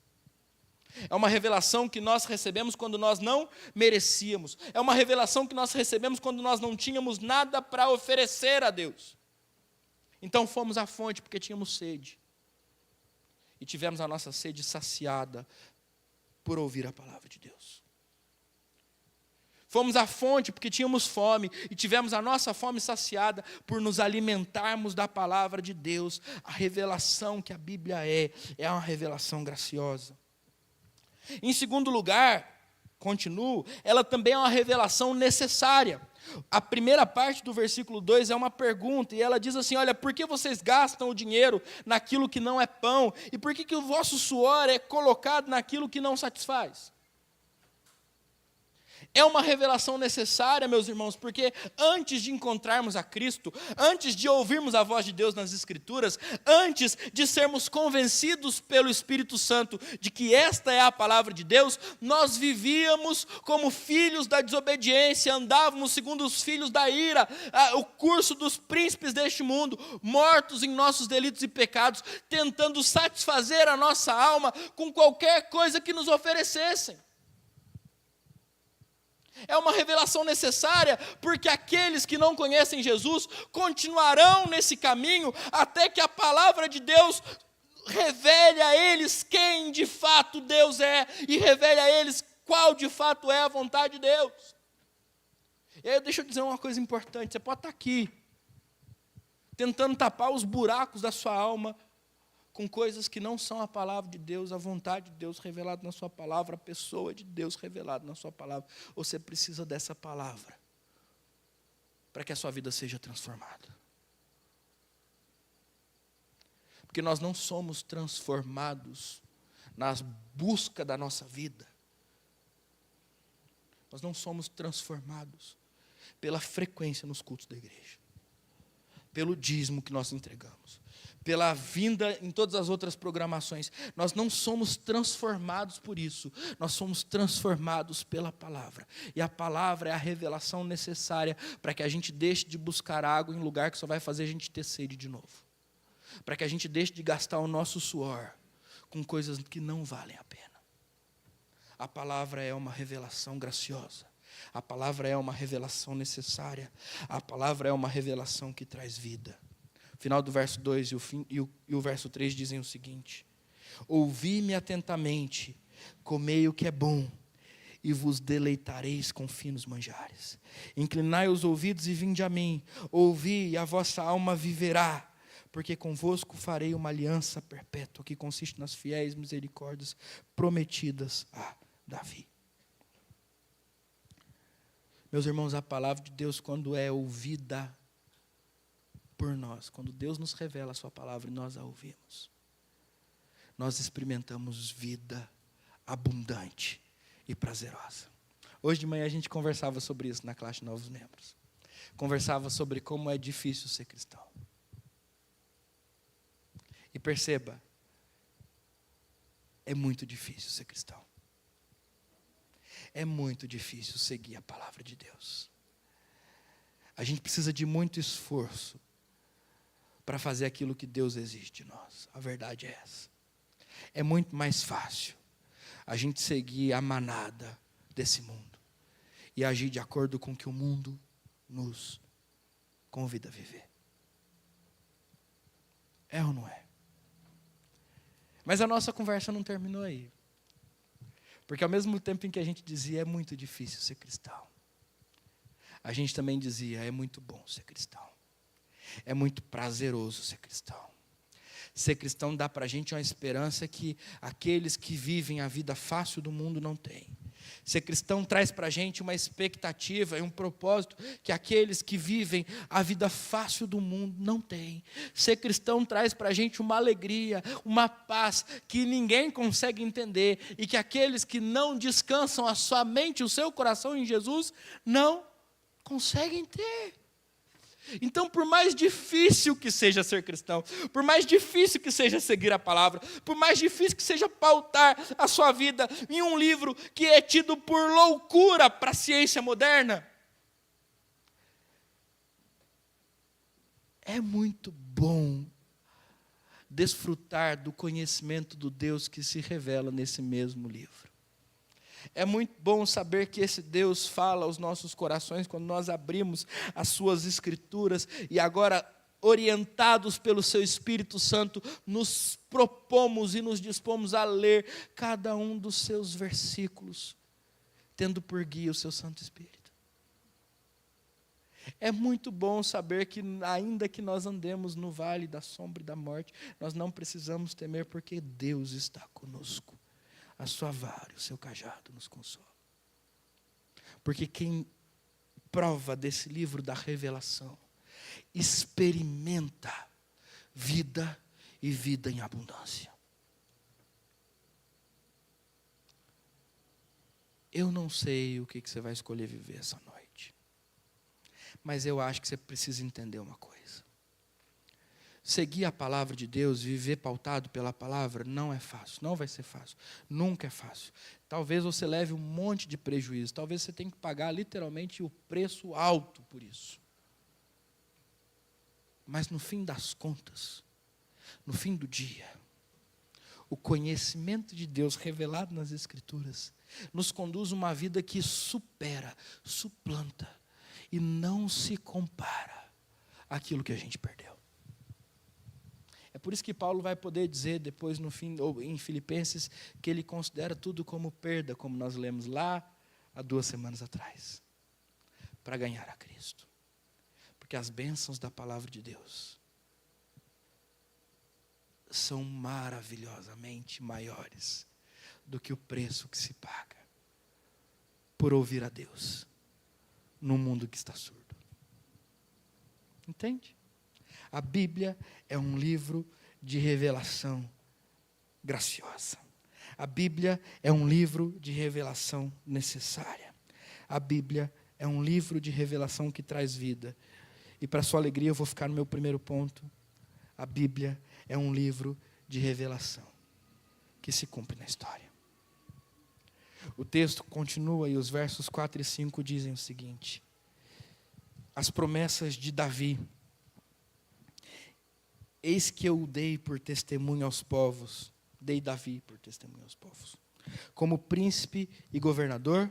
É uma revelação que nós recebemos quando nós não merecíamos. É uma revelação que nós recebemos quando nós não tínhamos nada para oferecer a Deus. Então fomos à fonte porque tínhamos sede. E tivemos a nossa sede saciada por ouvir a palavra de Deus. Fomos à fonte porque tínhamos fome e tivemos a nossa fome saciada por nos alimentarmos da palavra de Deus. A revelação que a Bíblia é uma revelação graciosa. Em segundo lugar, continuo, ela também é uma revelação necessária. A primeira parte do versículo 2 é uma pergunta, e ela diz assim, olha, por que vocês gastam o dinheiro naquilo que não é pão? E por que o vosso suor é colocado naquilo que não satisfaz? É uma revelação necessária, meus irmãos, porque antes de encontrarmos a Cristo, antes de ouvirmos a voz de Deus nas Escrituras, antes de sermos convencidos pelo Espírito Santo de que esta é a palavra de Deus, nós vivíamos como filhos da desobediência, andávamos segundo os filhos da ira, o curso dos príncipes deste mundo, mortos em nossos delitos e pecados, tentando satisfazer a nossa alma com qualquer coisa que nos oferecessem. É uma revelação necessária, porque aqueles que não conhecem Jesus continuarão nesse caminho até que a palavra de Deus revele a eles quem de fato Deus é e revele a eles qual de fato é a vontade de Deus. E aí deixa eu dizer uma coisa importante, você pode estar aqui, tentando tapar os buracos da sua alma, com coisas que não são a palavra de Deus, a vontade de Deus revelada na sua palavra, a pessoa de Deus revelada na sua palavra. Você precisa dessa palavra para que a sua vida seja transformada. Porque nós não somos transformados na busca da nossa vida. Nós não somos transformados pela frequência nos cultos da igreja, pelo dízimo que nós entregamos, pela vinda em todas as outras programações. Nós não somos transformados por isso, nós somos transformados pela palavra. E a palavra é a revelação necessária para que a gente deixe de buscar água em lugar que só vai fazer a gente ter sede de novo. Para que a gente deixe de gastar o nosso suor com coisas que não valem a pena. A palavra é uma revelação graciosa. A palavra é uma revelação necessária. A palavra é uma revelação que traz vida. O final do verso 2 e o verso 3 dizem o seguinte: ouvi-me atentamente, comei o que é bom, e vos deleitareis com finos manjares. Inclinai os ouvidos e vinde a mim. Ouvi, e a vossa alma viverá, porque convosco farei uma aliança perpétua, que consiste nas fiéis misericórdias prometidas a Davi. Meus irmãos, a palavra de Deus, quando é ouvida por nós, quando Deus nos revela a sua palavra e nós a ouvimos, nós experimentamos vida abundante e prazerosa. Hoje de manhã a gente conversava sobre isso na classe de novos membros. Conversava sobre como é difícil ser cristão. E perceba, é muito difícil ser cristão. É muito difícil seguir a palavra de Deus. A gente precisa de muito esforço para fazer aquilo que Deus exige de nós. A verdade é essa. É muito mais fácil a gente seguir a manada desse mundo e agir de acordo com o que o mundo nos convida a viver. É ou não é? Mas a nossa conversa não terminou aí. Porque ao mesmo tempo em que a gente dizia é muito difícil ser cristão, a gente também dizia é muito bom ser cristão. É muito prazeroso ser cristão. Ser cristão dá para a gente uma esperança que aqueles que vivem a vida fácil do mundo não têm. Ser cristão traz para a gente uma expectativa e um propósito que aqueles que vivem a vida fácil do mundo não têm. Ser cristão traz para a gente uma alegria, uma paz que ninguém consegue entender e que aqueles que não descansam a sua mente, o seu coração em Jesus, não conseguem ter. Então, por mais difícil que seja ser cristão, por mais difícil que seja seguir a palavra, por mais difícil que seja pautar a sua vida em um livro que é tido por loucura para a ciência moderna, é muito bom desfrutar do conhecimento do Deus que se revela nesse mesmo livro. É muito bom saber que esse Deus fala aos nossos corações quando nós abrimos as suas escrituras e agora, orientados pelo seu Espírito Santo, nos propomos e nos dispomos a ler cada um dos seus versículos, tendo por guia o seu Santo Espírito. É muito bom saber que, ainda que nós andemos no vale da sombra e da morte, nós não precisamos temer, porque Deus está conosco. A sua vara, o seu cajado nos consola. Porque quem prova desse livro da revelação, experimenta vida e vida em abundância. Eu não sei o que você vai escolher viver essa noite. Mas eu acho que você precisa entender uma coisa. Seguir a palavra de Deus, viver pautado pela palavra, não é fácil, não vai ser fácil, nunca é fácil. Talvez você leve um monte de prejuízo, talvez você tenha que pagar literalmente o preço alto por isso. Mas no fim das contas, no fim do dia, o conhecimento de Deus revelado nas Escrituras nos conduz a uma vida que supera, suplanta e não se compara àquilo que a gente perdeu. É por isso que Paulo vai poder dizer depois no fim, ou em Filipenses, que ele considera tudo como perda, como nós lemos lá há 2 semanas atrás, para ganhar a Cristo. Porque as bênçãos da palavra de Deus são maravilhosamente maiores do que o preço que se paga por ouvir a Deus num mundo que está surdo. Entende? A Bíblia é um livro de revelação graciosa. A Bíblia é um livro de revelação necessária. A Bíblia é um livro de revelação que traz vida. E para sua alegria eu vou ficar no meu primeiro ponto. A Bíblia é um livro de revelação que se cumpre na história. O texto continua e os versos 4 e 5 dizem o seguinte: as promessas de Davi. Eis que eu o dei por testemunho aos povos, dei Davi por testemunho aos povos, como príncipe e governador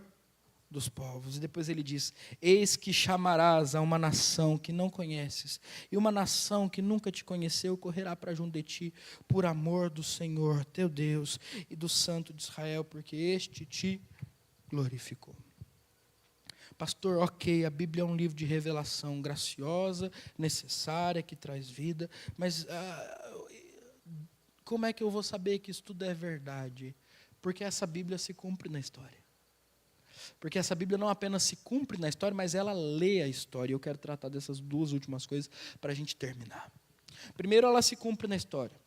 dos povos. E depois ele diz: eis que chamarás a uma nação que não conheces, e uma nação que nunca te conheceu correrá para junto de ti, por amor do Senhor teu Deus e do Santo de Israel, porque este te glorificou. Pastor, ok, a Bíblia é um livro de revelação graciosa, necessária, que traz vida, mas como é que eu vou saber que isso tudo é verdade? Porque essa Bíblia se cumpre na história. Porque essa Bíblia não apenas se cumpre na história, mas ela lê a história. Eu quero tratar dessas 2 últimas coisas para a gente terminar. Primeiro, ela se cumpre na história.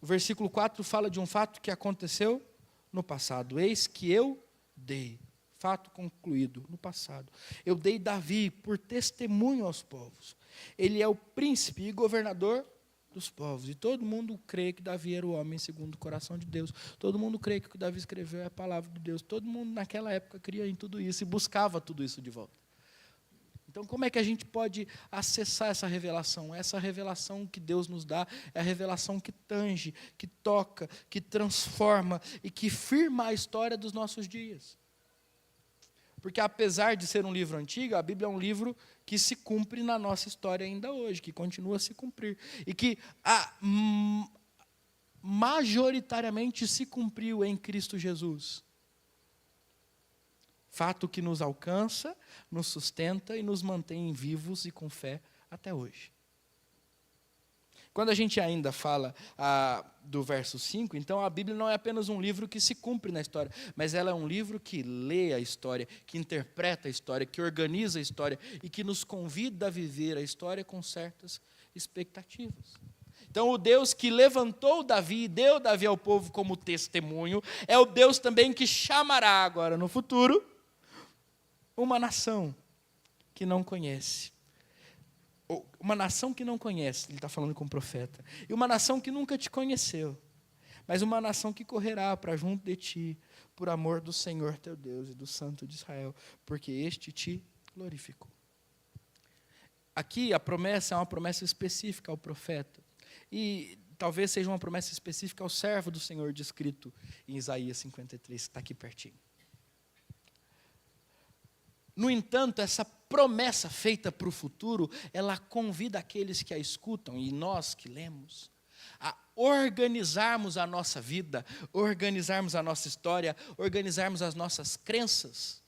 O versículo 4 fala de um fato que aconteceu no passado. Eis que eu dei. Fato concluído no passado. Eu dei Davi por testemunho aos povos. Ele é o príncipe e governador dos povos. E todo mundo crê que Davi era o homem segundo o coração de Deus. Todo mundo crê que o que Davi escreveu é a palavra de Deus. Todo mundo naquela época cria em tudo isso e buscava tudo isso de volta. Então, como é que a gente pode acessar essa revelação? Essa revelação que Deus nos dá é a revelação que tange, que toca, que transforma e que firma a história dos nossos dias. Porque apesar de ser um livro antigo, a Bíblia é um livro que se cumpre na nossa história ainda hoje, que continua a se cumprir. E que majoritariamente se cumpriu em Cristo Jesus. Fato que nos alcança, nos sustenta e nos mantém vivos e com fé até hoje. Quando a gente ainda fala do verso 5, então a Bíblia não é apenas um livro que se cumpre na história, mas ela é um livro que lê a história, que interpreta a história, que organiza a história e que nos convida a viver a história com certas expectativas. Então o Deus que levantou Davi e deu Davi ao povo como testemunho, é o Deus também que chamará agora no futuro uma nação que não conhece. Uma nação que não conhece, ele está falando com o profeta, e uma nação que nunca te conheceu, mas uma nação que correrá para junto de ti, por amor do Senhor teu Deus e do Santo de Israel, porque este te glorificou. Aqui a promessa é uma promessa específica ao profeta, e talvez seja uma promessa específica ao servo do Senhor descrito em Isaías 53, que está aqui pertinho. No entanto, essa promessa feita para o futuro, ela convida aqueles que a escutam, e nós que lemos, a organizarmos a nossa vida, organizarmos a nossa história, organizarmos as nossas crenças,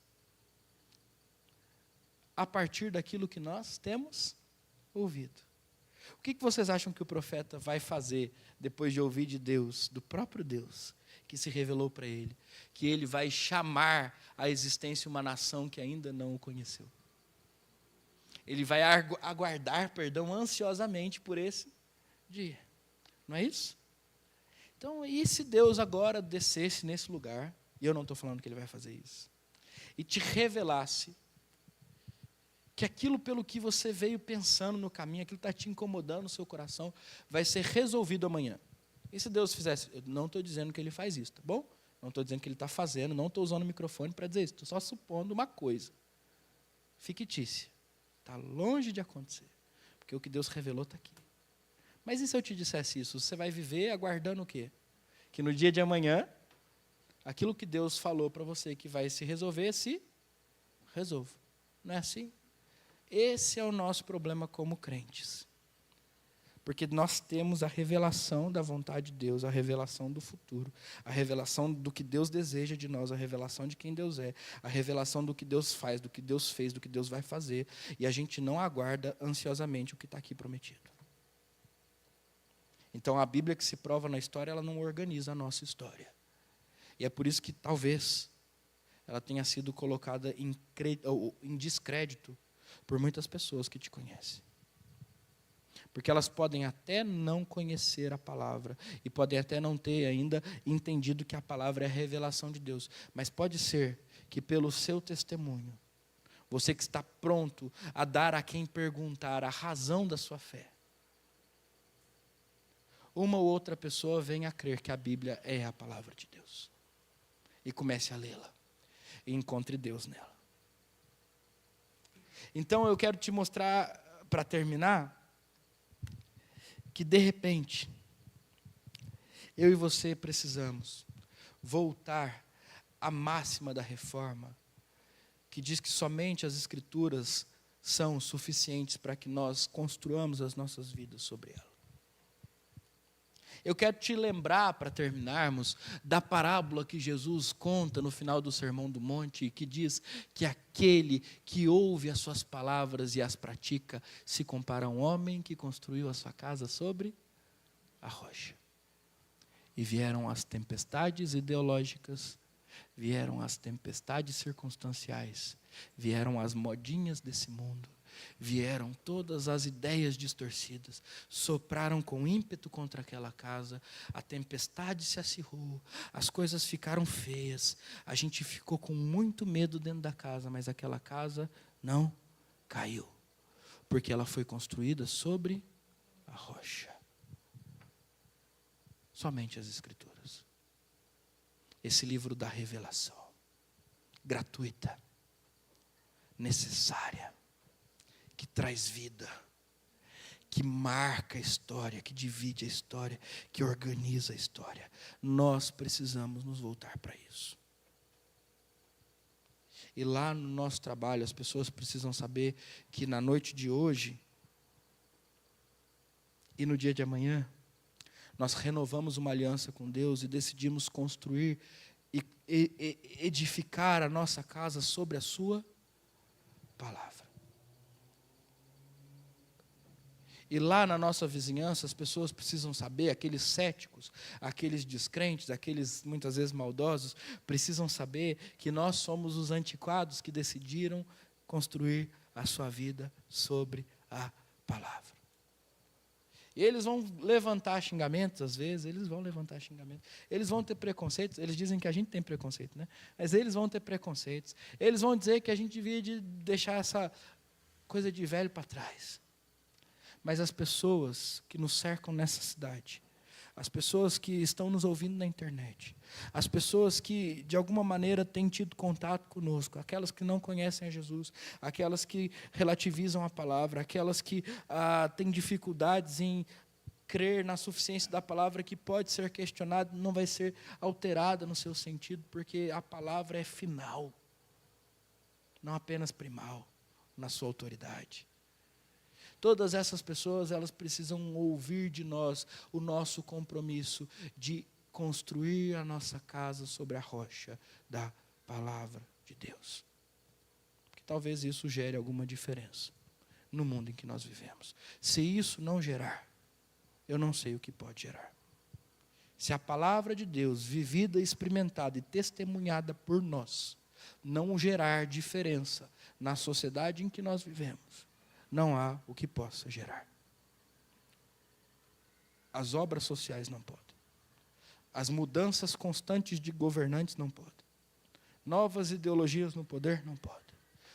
a partir daquilo que nós temos ouvido. O que vocês acham que o profeta vai fazer depois de ouvir de Deus, do próprio Deus, que se revelou para ele, que ele vai chamar à existência uma nação que ainda não o conheceu? Ele vai aguardar, ansiosamente por esse dia. Não é isso? Então, e se Deus agora descesse nesse lugar, e eu não estou falando que Ele vai fazer isso, e te revelasse que aquilo pelo que você veio pensando no caminho, aquilo que está te incomodando no seu coração, vai ser resolvido amanhã. E se Deus fizesse? Eu não estou dizendo que Ele faz isso, tá bom? Não estou dizendo que Ele está fazendo, não estou usando o microfone para dizer isso, estou só supondo uma coisa fictícia. Está longe de acontecer, porque o que Deus revelou está aqui. Mas e se eu te dissesse isso? Você vai viver aguardando o quê? Que no dia de amanhã, aquilo que Deus falou para você que vai se resolver, se resolva. Não é assim? Esse é o nosso problema como crentes. Porque nós temos a revelação da vontade de Deus, a revelação do futuro, a revelação do que Deus deseja de nós, a revelação de quem Deus é, a revelação do que Deus faz, do que Deus fez, do que Deus vai fazer, e a gente não aguarda ansiosamente o que está aqui prometido. Então, a Bíblia que se prova na história, ela não organiza a nossa história. E é por isso que, talvez, ela tenha sido colocada em descrédito por muitas pessoas que te conhecem. Porque elas podem até não conhecer a palavra, e podem até não ter ainda entendido que a palavra é a revelação de Deus. Mas pode ser que pelo seu testemunho, você que está pronto a dar a quem perguntar a razão da sua fé, uma ou outra pessoa venha a crer que a Bíblia é a palavra de Deus. E comece a lê-la. E encontre Deus nela. Então eu quero te mostrar, para terminar, que de repente, eu e você precisamos voltar à máxima da reforma, que diz que somente as Escrituras são suficientes para que nós construamos as nossas vidas sobre ela. Eu quero te lembrar, para terminarmos, da parábola que Jesus conta no final do Sermão do Monte, que diz que aquele que ouve as suas palavras e as pratica se compara a um homem que construiu a sua casa sobre a rocha. E vieram as tempestades ideológicas, vieram as tempestades circunstanciais, vieram as modinhas desse mundo, vieram todas as ideias distorcidas, sopraram com ímpeto contra aquela casa, a tempestade se acirrou, as coisas ficaram feias, a gente ficou com muito medo dentro da casa, mas aquela casa não caiu, porque ela foi construída sobre a rocha. Somente as Escrituras. Esse livro da revelação, gratuita, necessária, que traz vida, que marca a história, que divide a história, que organiza a história. Nós precisamos nos voltar para isso. E lá no nosso trabalho, as pessoas precisam saber que na noite de hoje e no dia de amanhã, nós renovamos uma aliança com Deus e decidimos construir e edificar a nossa casa sobre a sua palavra. E lá na nossa vizinhança, as pessoas precisam saber, aqueles céticos, aqueles descrentes, aqueles muitas vezes maldosos, precisam saber que nós somos os antiquados que decidiram construir a sua vida sobre a palavra. E eles vão levantar xingamentos, às vezes, eles vão levantar xingamentos. Eles vão ter preconceitos, eles dizem que a gente tem preconceito, né? Mas eles vão ter preconceitos. Eles vão dizer que a gente devia deixar essa coisa de velho para trás. Mas as pessoas que nos cercam nessa cidade, as pessoas que estão nos ouvindo na internet, as pessoas que de alguma maneira têm tido contato conosco, aquelas que não conhecem a Jesus, aquelas que relativizam a palavra, aquelas que têm dificuldades em crer na suficiência da palavra, que pode ser questionada, não vai ser alterada no seu sentido, porque a palavra é final, não apenas primal, na sua autoridade. Todas essas pessoas, elas precisam ouvir de nós o nosso compromisso de construir a nossa casa sobre a rocha da palavra de Deus. Que talvez isso gere alguma diferença no mundo em que nós vivemos. Se isso não gerar, eu não sei o que pode gerar. Se a palavra de Deus, vivida, experimentada e testemunhada por nós, não gerar diferença na sociedade em que nós vivemos, não há o que possa gerar. As obras sociais não podem. As mudanças constantes de governantes não podem. Novas ideologias no poder? Não pode.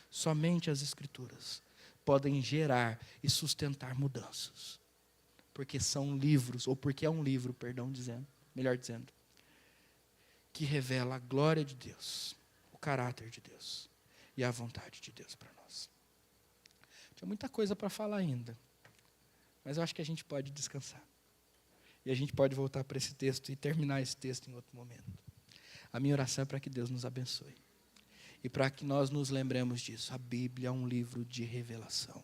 Somente as Escrituras podem gerar e sustentar mudanças. Porque são livros, ou porque é um livro, melhor dizendo, que revela a glória de Deus, o caráter de Deus e a vontade de Deus para nós. Tinha muita coisa para falar ainda, mas eu acho que a gente pode descansar. E a gente pode voltar para esse texto e terminar esse texto em outro momento. A minha oração é para que Deus nos abençoe. E para que nós nos lembremos disso. A Bíblia é um livro de revelação.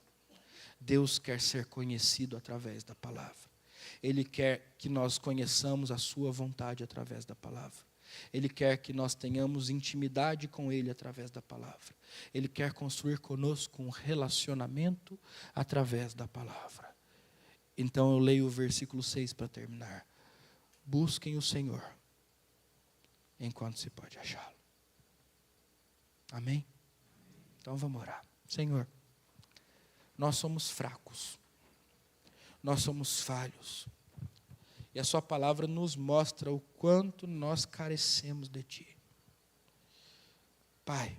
Deus quer ser conhecido através da palavra. Ele quer que nós conheçamos a sua vontade através da palavra. Ele quer que nós tenhamos intimidade com Ele através da palavra. Ele quer construir conosco um relacionamento através da palavra. Então eu leio o versículo 6 para terminar. Busquem o Senhor enquanto se pode achá-lo. Amém? Então vamos orar. Senhor, nós somos fracos. Nós somos falhos. E a sua palavra nos mostra o quanto nós carecemos de Ti. Pai,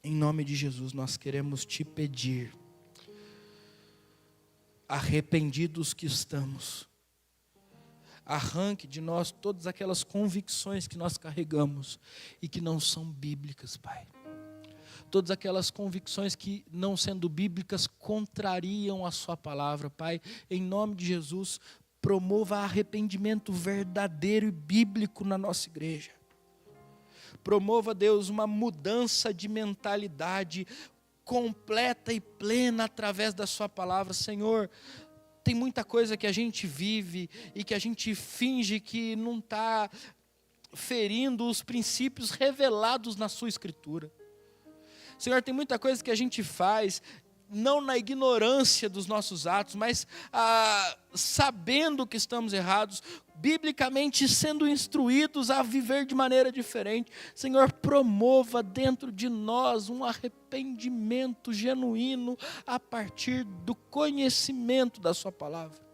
em nome de Jesus, nós queremos Te pedir, arrependidos que estamos, arranque de nós todas aquelas convicções que nós carregamos e que não são bíblicas, Pai. Todas aquelas convicções que, não sendo bíblicas, contrariam a sua palavra, Pai. Em nome de Jesus, promova arrependimento verdadeiro e bíblico na nossa igreja. Promova, Deus, uma mudança de mentalidade completa e plena através da sua palavra. Senhor, tem muita coisa que a gente vive e que a gente finge que não está ferindo os princípios revelados na sua Escritura. Senhor, tem muita coisa que a gente faz, não na ignorância dos nossos atos, mas sabendo que estamos errados, biblicamente sendo instruídos a viver de maneira diferente. Senhor, promova dentro de nós um arrependimento genuíno a partir do conhecimento da sua palavra.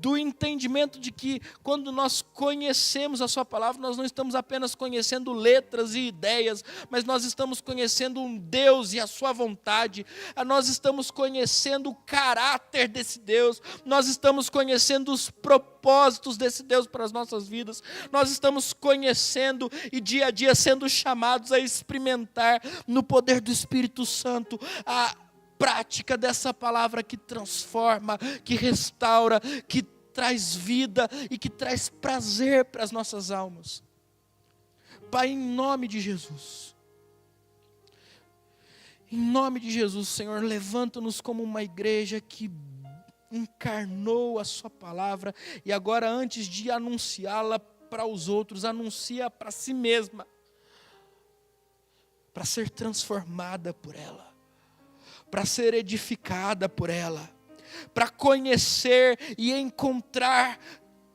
Do entendimento de que quando nós conhecemos a sua palavra, nós não estamos apenas conhecendo letras e ideias, mas nós estamos conhecendo um Deus e a sua vontade, nós estamos conhecendo o caráter desse Deus, nós estamos conhecendo os propósitos desse Deus para as nossas vidas, nós estamos conhecendo e dia a dia sendo chamados a experimentar no poder do Espírito Santo a prática dessa palavra que transforma, que restaura, que traz vida e que traz prazer para as nossas almas. Pai, em nome de Jesus, Senhor, levanta-nos como uma igreja que encarnou a sua palavra e agora, antes de anunciá-la para os outros, anuncia para si mesma, para ser transformada por ela, para ser edificada por ela, para conhecer e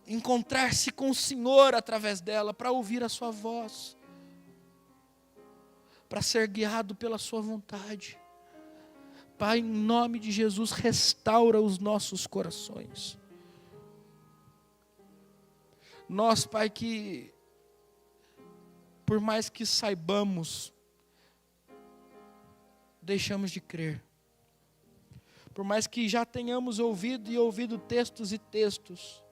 encontrar-se com o Senhor através dela, para ouvir a sua voz, para ser guiado pela sua vontade. Pai, em nome de Jesus, restaura os nossos corações. Nós, Pai, que por mais que saibamos, deixamos de crer. Por mais que já tenhamos ouvido textos e textos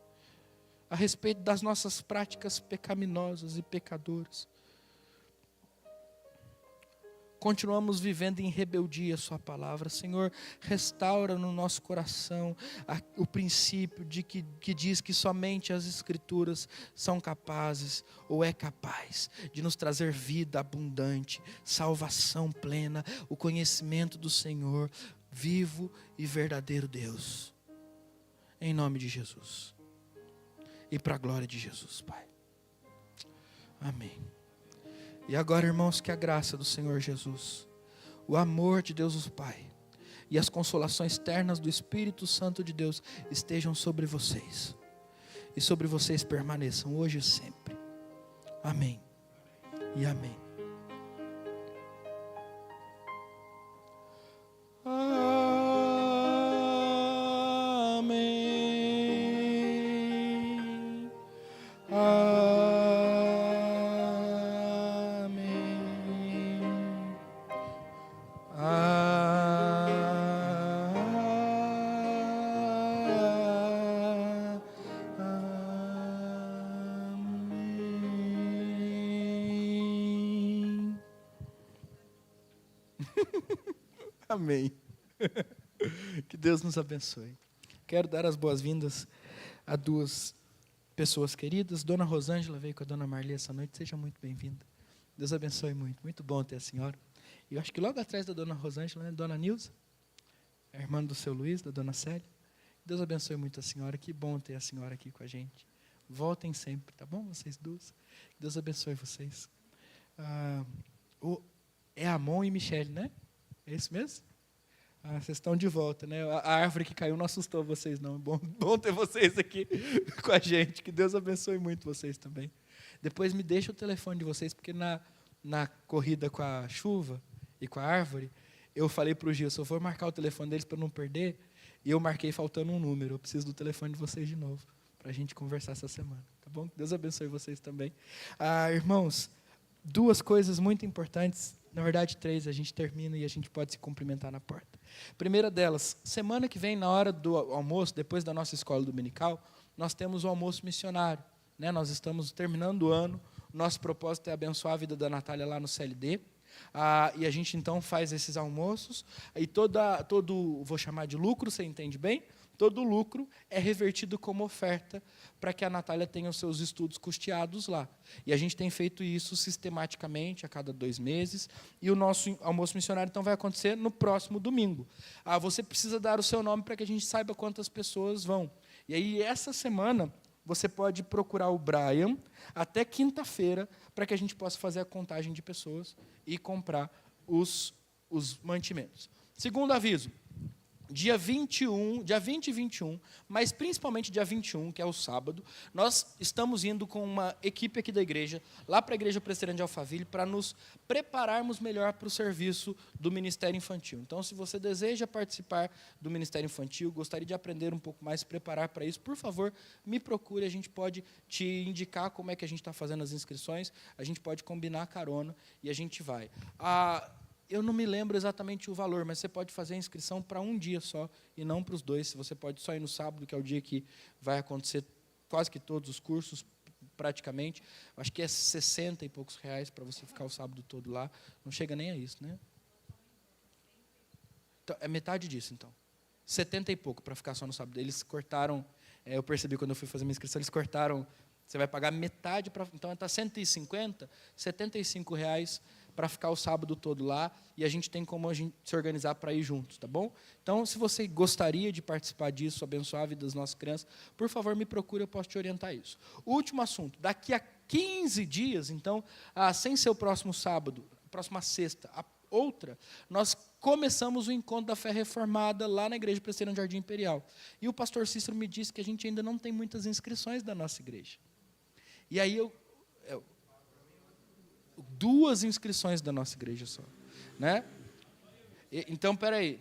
a respeito das nossas práticas pecaminosas e pecadoras, continuamos vivendo em rebeldia a sua palavra. Senhor, restaura no nosso coração o princípio que diz que somente as Escrituras são capazes, ou é capaz, de nos trazer vida abundante, salvação plena, o conhecimento do Senhor, vivo e verdadeiro Deus. Em nome de Jesus. E para a glória de Jesus, Pai. Amém. E agora, irmãos, que a graça do Senhor Jesus, o amor de Deus o Pai e as consolações ternas do Espírito Santo de Deus estejam sobre vocês. E sobre vocês permaneçam hoje e sempre. Amém e amém. Amém. Amém. Amém. Que Deus nos abençoe. Quero dar as boas-vindas a duas pessoas queridas. Dona Rosângela veio com a Dona Marli essa noite. Seja muito bem-vinda. Deus abençoe muito. Muito bom ter a senhora. E eu acho que logo atrás da Dona Rosângela, né, Dona Nilza, a irmã do seu Luiz, da Dona Célia. Deus abençoe muito a senhora. Que bom ter a senhora aqui com a gente. Voltem sempre, tá bom? Vocês duas. Deus abençoe vocês. É Amon e Michele, né? É isso mesmo? Vocês estão de volta, né? A árvore que caiu não assustou vocês, não. É bom ter vocês aqui com a gente. Que Deus abençoe muito vocês também. Depois me deixa o telefone de vocês, porque na corrida com a chuva e com a árvore, eu falei para o Gil, eu vou marcar o telefone deles para não perder, e eu marquei faltando um número. Eu preciso do telefone de vocês de novo, para a gente conversar essa semana. Tá bom? Que Deus abençoe vocês também. Irmãos, duas coisas muito importantes. Na verdade, três, a gente termina e a gente pode se cumprimentar na porta. Primeira delas, semana que vem, na hora do almoço, depois da nossa escola dominical, nós temos o almoço missionário. Né? Nós estamos terminando o ano, nosso propósito é abençoar a vida da Natália lá no CLD, e a gente então faz esses almoços, e todo, vou chamar de lucro, você entende bem? Todo lucro é revertido como oferta para que a Natália tenha os seus estudos custeados lá. E a gente tem feito isso sistematicamente, a cada 2 meses, e o nosso almoço missionário, então, vai acontecer no próximo domingo. Você precisa dar o seu nome para que a gente saiba quantas pessoas vão. E aí, essa semana, você pode procurar o Brian até quinta-feira, para que a gente possa fazer a contagem de pessoas e comprar os mantimentos. Segundo aviso, dia 20 e 21, mas principalmente dia 21, que é o sábado, nós estamos indo com uma equipe aqui da igreja, lá para a Igreja Presbiteriana de Alphaville, para nos prepararmos melhor para o serviço do Ministério Infantil. Então, se você deseja participar do Ministério Infantil, gostaria de aprender um pouco mais, se preparar para isso, por favor, me procure, a gente pode te indicar como é que a gente está fazendo as inscrições, a gente pode combinar a carona e a gente vai. Eu não me lembro exatamente o valor, mas você pode fazer a inscrição para um dia só, e não para os 2. Você pode só ir no sábado, que é o dia que vai acontecer quase que todos os cursos, praticamente. Acho que é 60 e poucos reais para você ficar o sábado todo lá. Não chega nem a isso, né? Então, é metade disso, então. 70 e pouco para ficar só no sábado. Eles cortaram, eu percebi quando eu fui fazer minha inscrição, eles cortaram, você vai pagar metade, então está 150, 75 reais para ficar o sábado todo lá, e a gente tem como a gente se organizar para ir juntos, tá bom? Então, se você gostaria de participar disso, abençoar a vida das nossas crianças, por favor, me procure, eu posso te orientar isso. O último assunto, daqui a 15 dias, então, sem ser o próximo sábado, próxima sexta, a outra, nós começamos o encontro da fé reformada lá na Igreja Presbiteriana de Jardim Imperial. E o pastor Cícero me disse que a gente ainda não tem muitas inscrições da nossa igreja. E aí 2 inscrições da nossa igreja só, né? Então, peraí,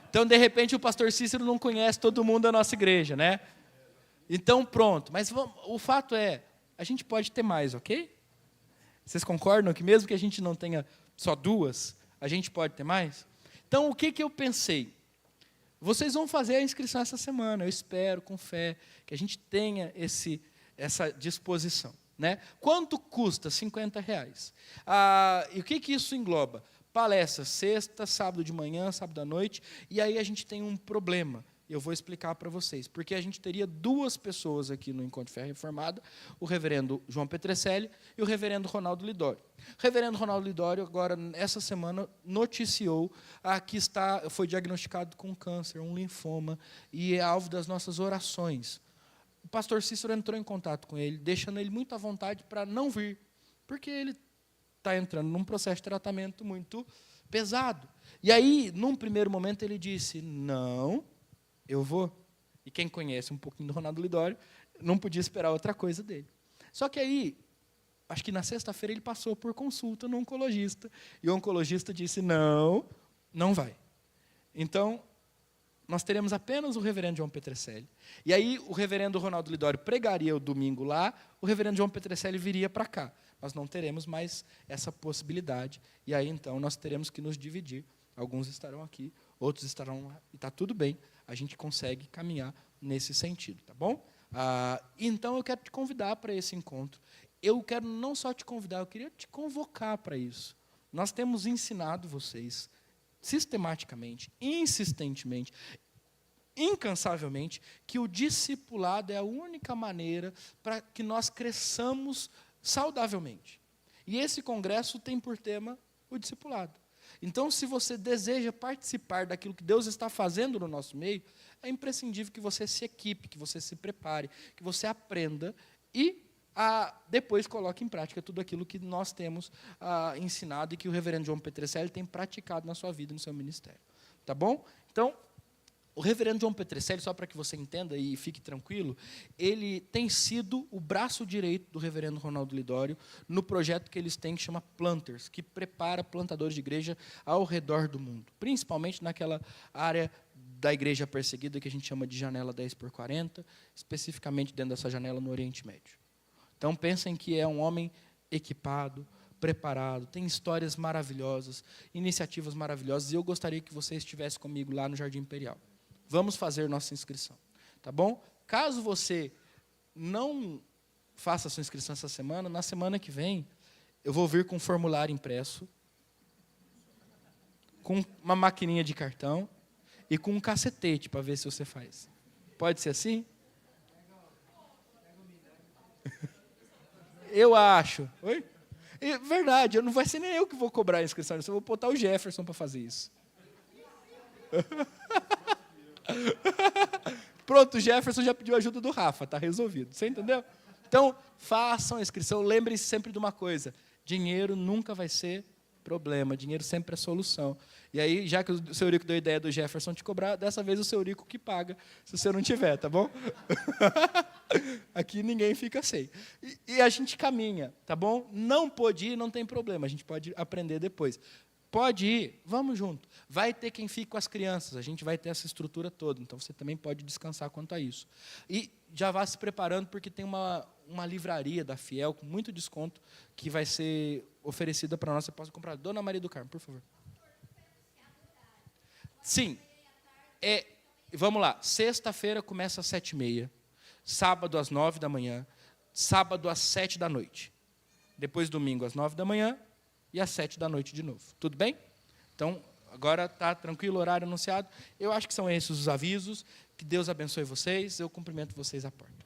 então de repente o pastor Cícero não conhece todo mundo da nossa igreja, né? Então pronto, mas o fato é, a gente pode ter mais, ok? Vocês concordam que mesmo que a gente não tenha só 2, a gente pode ter mais? Então o que eu pensei? Vocês vão fazer a inscrição essa semana, eu espero, com fé, que a gente tenha essa disposição. Né? Quanto custa? 50 reais. E o que isso engloba? Palestra sexta, sábado de manhã, sábado à noite, e aí a gente tem um problema, eu vou explicar para vocês, porque a gente teria 2 pessoas aqui no Encontro de Fé Reformada, o reverendo João Petrecelli e o reverendo Ronaldo Lidório. O reverendo Ronaldo Lidório, agora, essa semana, noticiou que foi diagnosticado com câncer, um linfoma, e é alvo das nossas orações. O pastor Cícero entrou em contato com ele, deixando ele muito à vontade para não vir, porque ele está entrando num processo de tratamento muito pesado. E aí, num primeiro momento, ele disse, não, eu vou. E quem conhece um pouquinho do Ronaldo Lidório, não podia esperar outra coisa dele. Só que aí, acho que na sexta-feira ele passou por consulta no oncologista, e o oncologista disse, não vai. Então, nós teremos apenas o reverendo João Petrecelli. E aí o reverendo Ronaldo Lidório pregaria o domingo lá, o reverendo João Petrecelli viria para cá. Nós não teremos mais essa possibilidade. E aí, então, nós teremos que nos dividir. Alguns estarão aqui, outros estarão lá. E está tudo bem, a gente consegue caminhar nesse sentido, tá bom? Então, eu quero te convidar para esse encontro. Eu quero não só te convidar, eu queria te convocar para isso. Nós temos ensinado vocês sistematicamente, insistentemente, incansavelmente, que o discipulado é a única maneira para que nós cresçamos saudavelmente. E esse congresso tem por tema o discipulado. Então, se você deseja participar daquilo que Deus está fazendo no nosso meio, é imprescindível que você se equipe, que você se prepare, que você aprenda e depois coloque em prática tudo aquilo que nós temos ensinado e que o reverendo João Petrecelli tem praticado na sua vida e no seu ministério. Tá bom? Então, o reverendo João Petrecelli, só para que você entenda e fique tranquilo, ele tem sido o braço direito do reverendo Ronaldo Lidório no projeto que eles têm que chama Planters, que prepara plantadores de igreja ao redor do mundo, principalmente naquela área da igreja perseguida que a gente chama de janela 10x40, especificamente dentro dessa janela no Oriente Médio. Então, pensem que é um homem equipado, preparado, tem histórias maravilhosas, iniciativas maravilhosas, e eu gostaria que você estivesse comigo lá no Jardim Imperial. Vamos fazer nossa inscrição, tá bom? Caso você não faça a sua inscrição essa semana, na semana que vem, eu vou vir com um formulário impresso, com uma maquininha de cartão e com um cacetete para ver se você faz. Pode ser assim? Eu acho. Oi? É verdade, não vai ser nem eu que vou cobrar a inscrição, eu vou botar o Jefferson para fazer isso. Pronto, o Jefferson já pediu ajuda do Rafa, está resolvido. Você entendeu? Então, façam a inscrição. Lembrem-se sempre de uma coisa: dinheiro nunca vai ser problema, dinheiro sempre é solução. E aí, já que o seu Eurico deu a ideia do Jefferson te cobrar, dessa vez o seu Eurico que paga, se você não tiver, tá bom? Aqui ninguém fica sem. E a gente caminha, tá bom? Não pôde ir, não tem problema, a gente pode aprender depois. Pode ir, vamos junto. Vai ter quem fique com as crianças, a gente vai ter essa estrutura toda, então você também pode descansar quanto a isso. E já vá se preparando, porque tem uma livraria da Fiel, com muito desconto, que vai ser oferecida para nós. Você pode comprar. Dona Maria do Carmo, por favor. Sim. Vamos lá. Sexta-feira começa às 7h30, sábado às 9 da manhã, sábado às 7 da noite. Depois domingo às 9 da manhã e às 7 da noite de novo. Tudo bem? Então, agora está tranquilo, horário anunciado. Eu acho que são esses os avisos. Que Deus abençoe vocês. Eu cumprimento vocês à porta.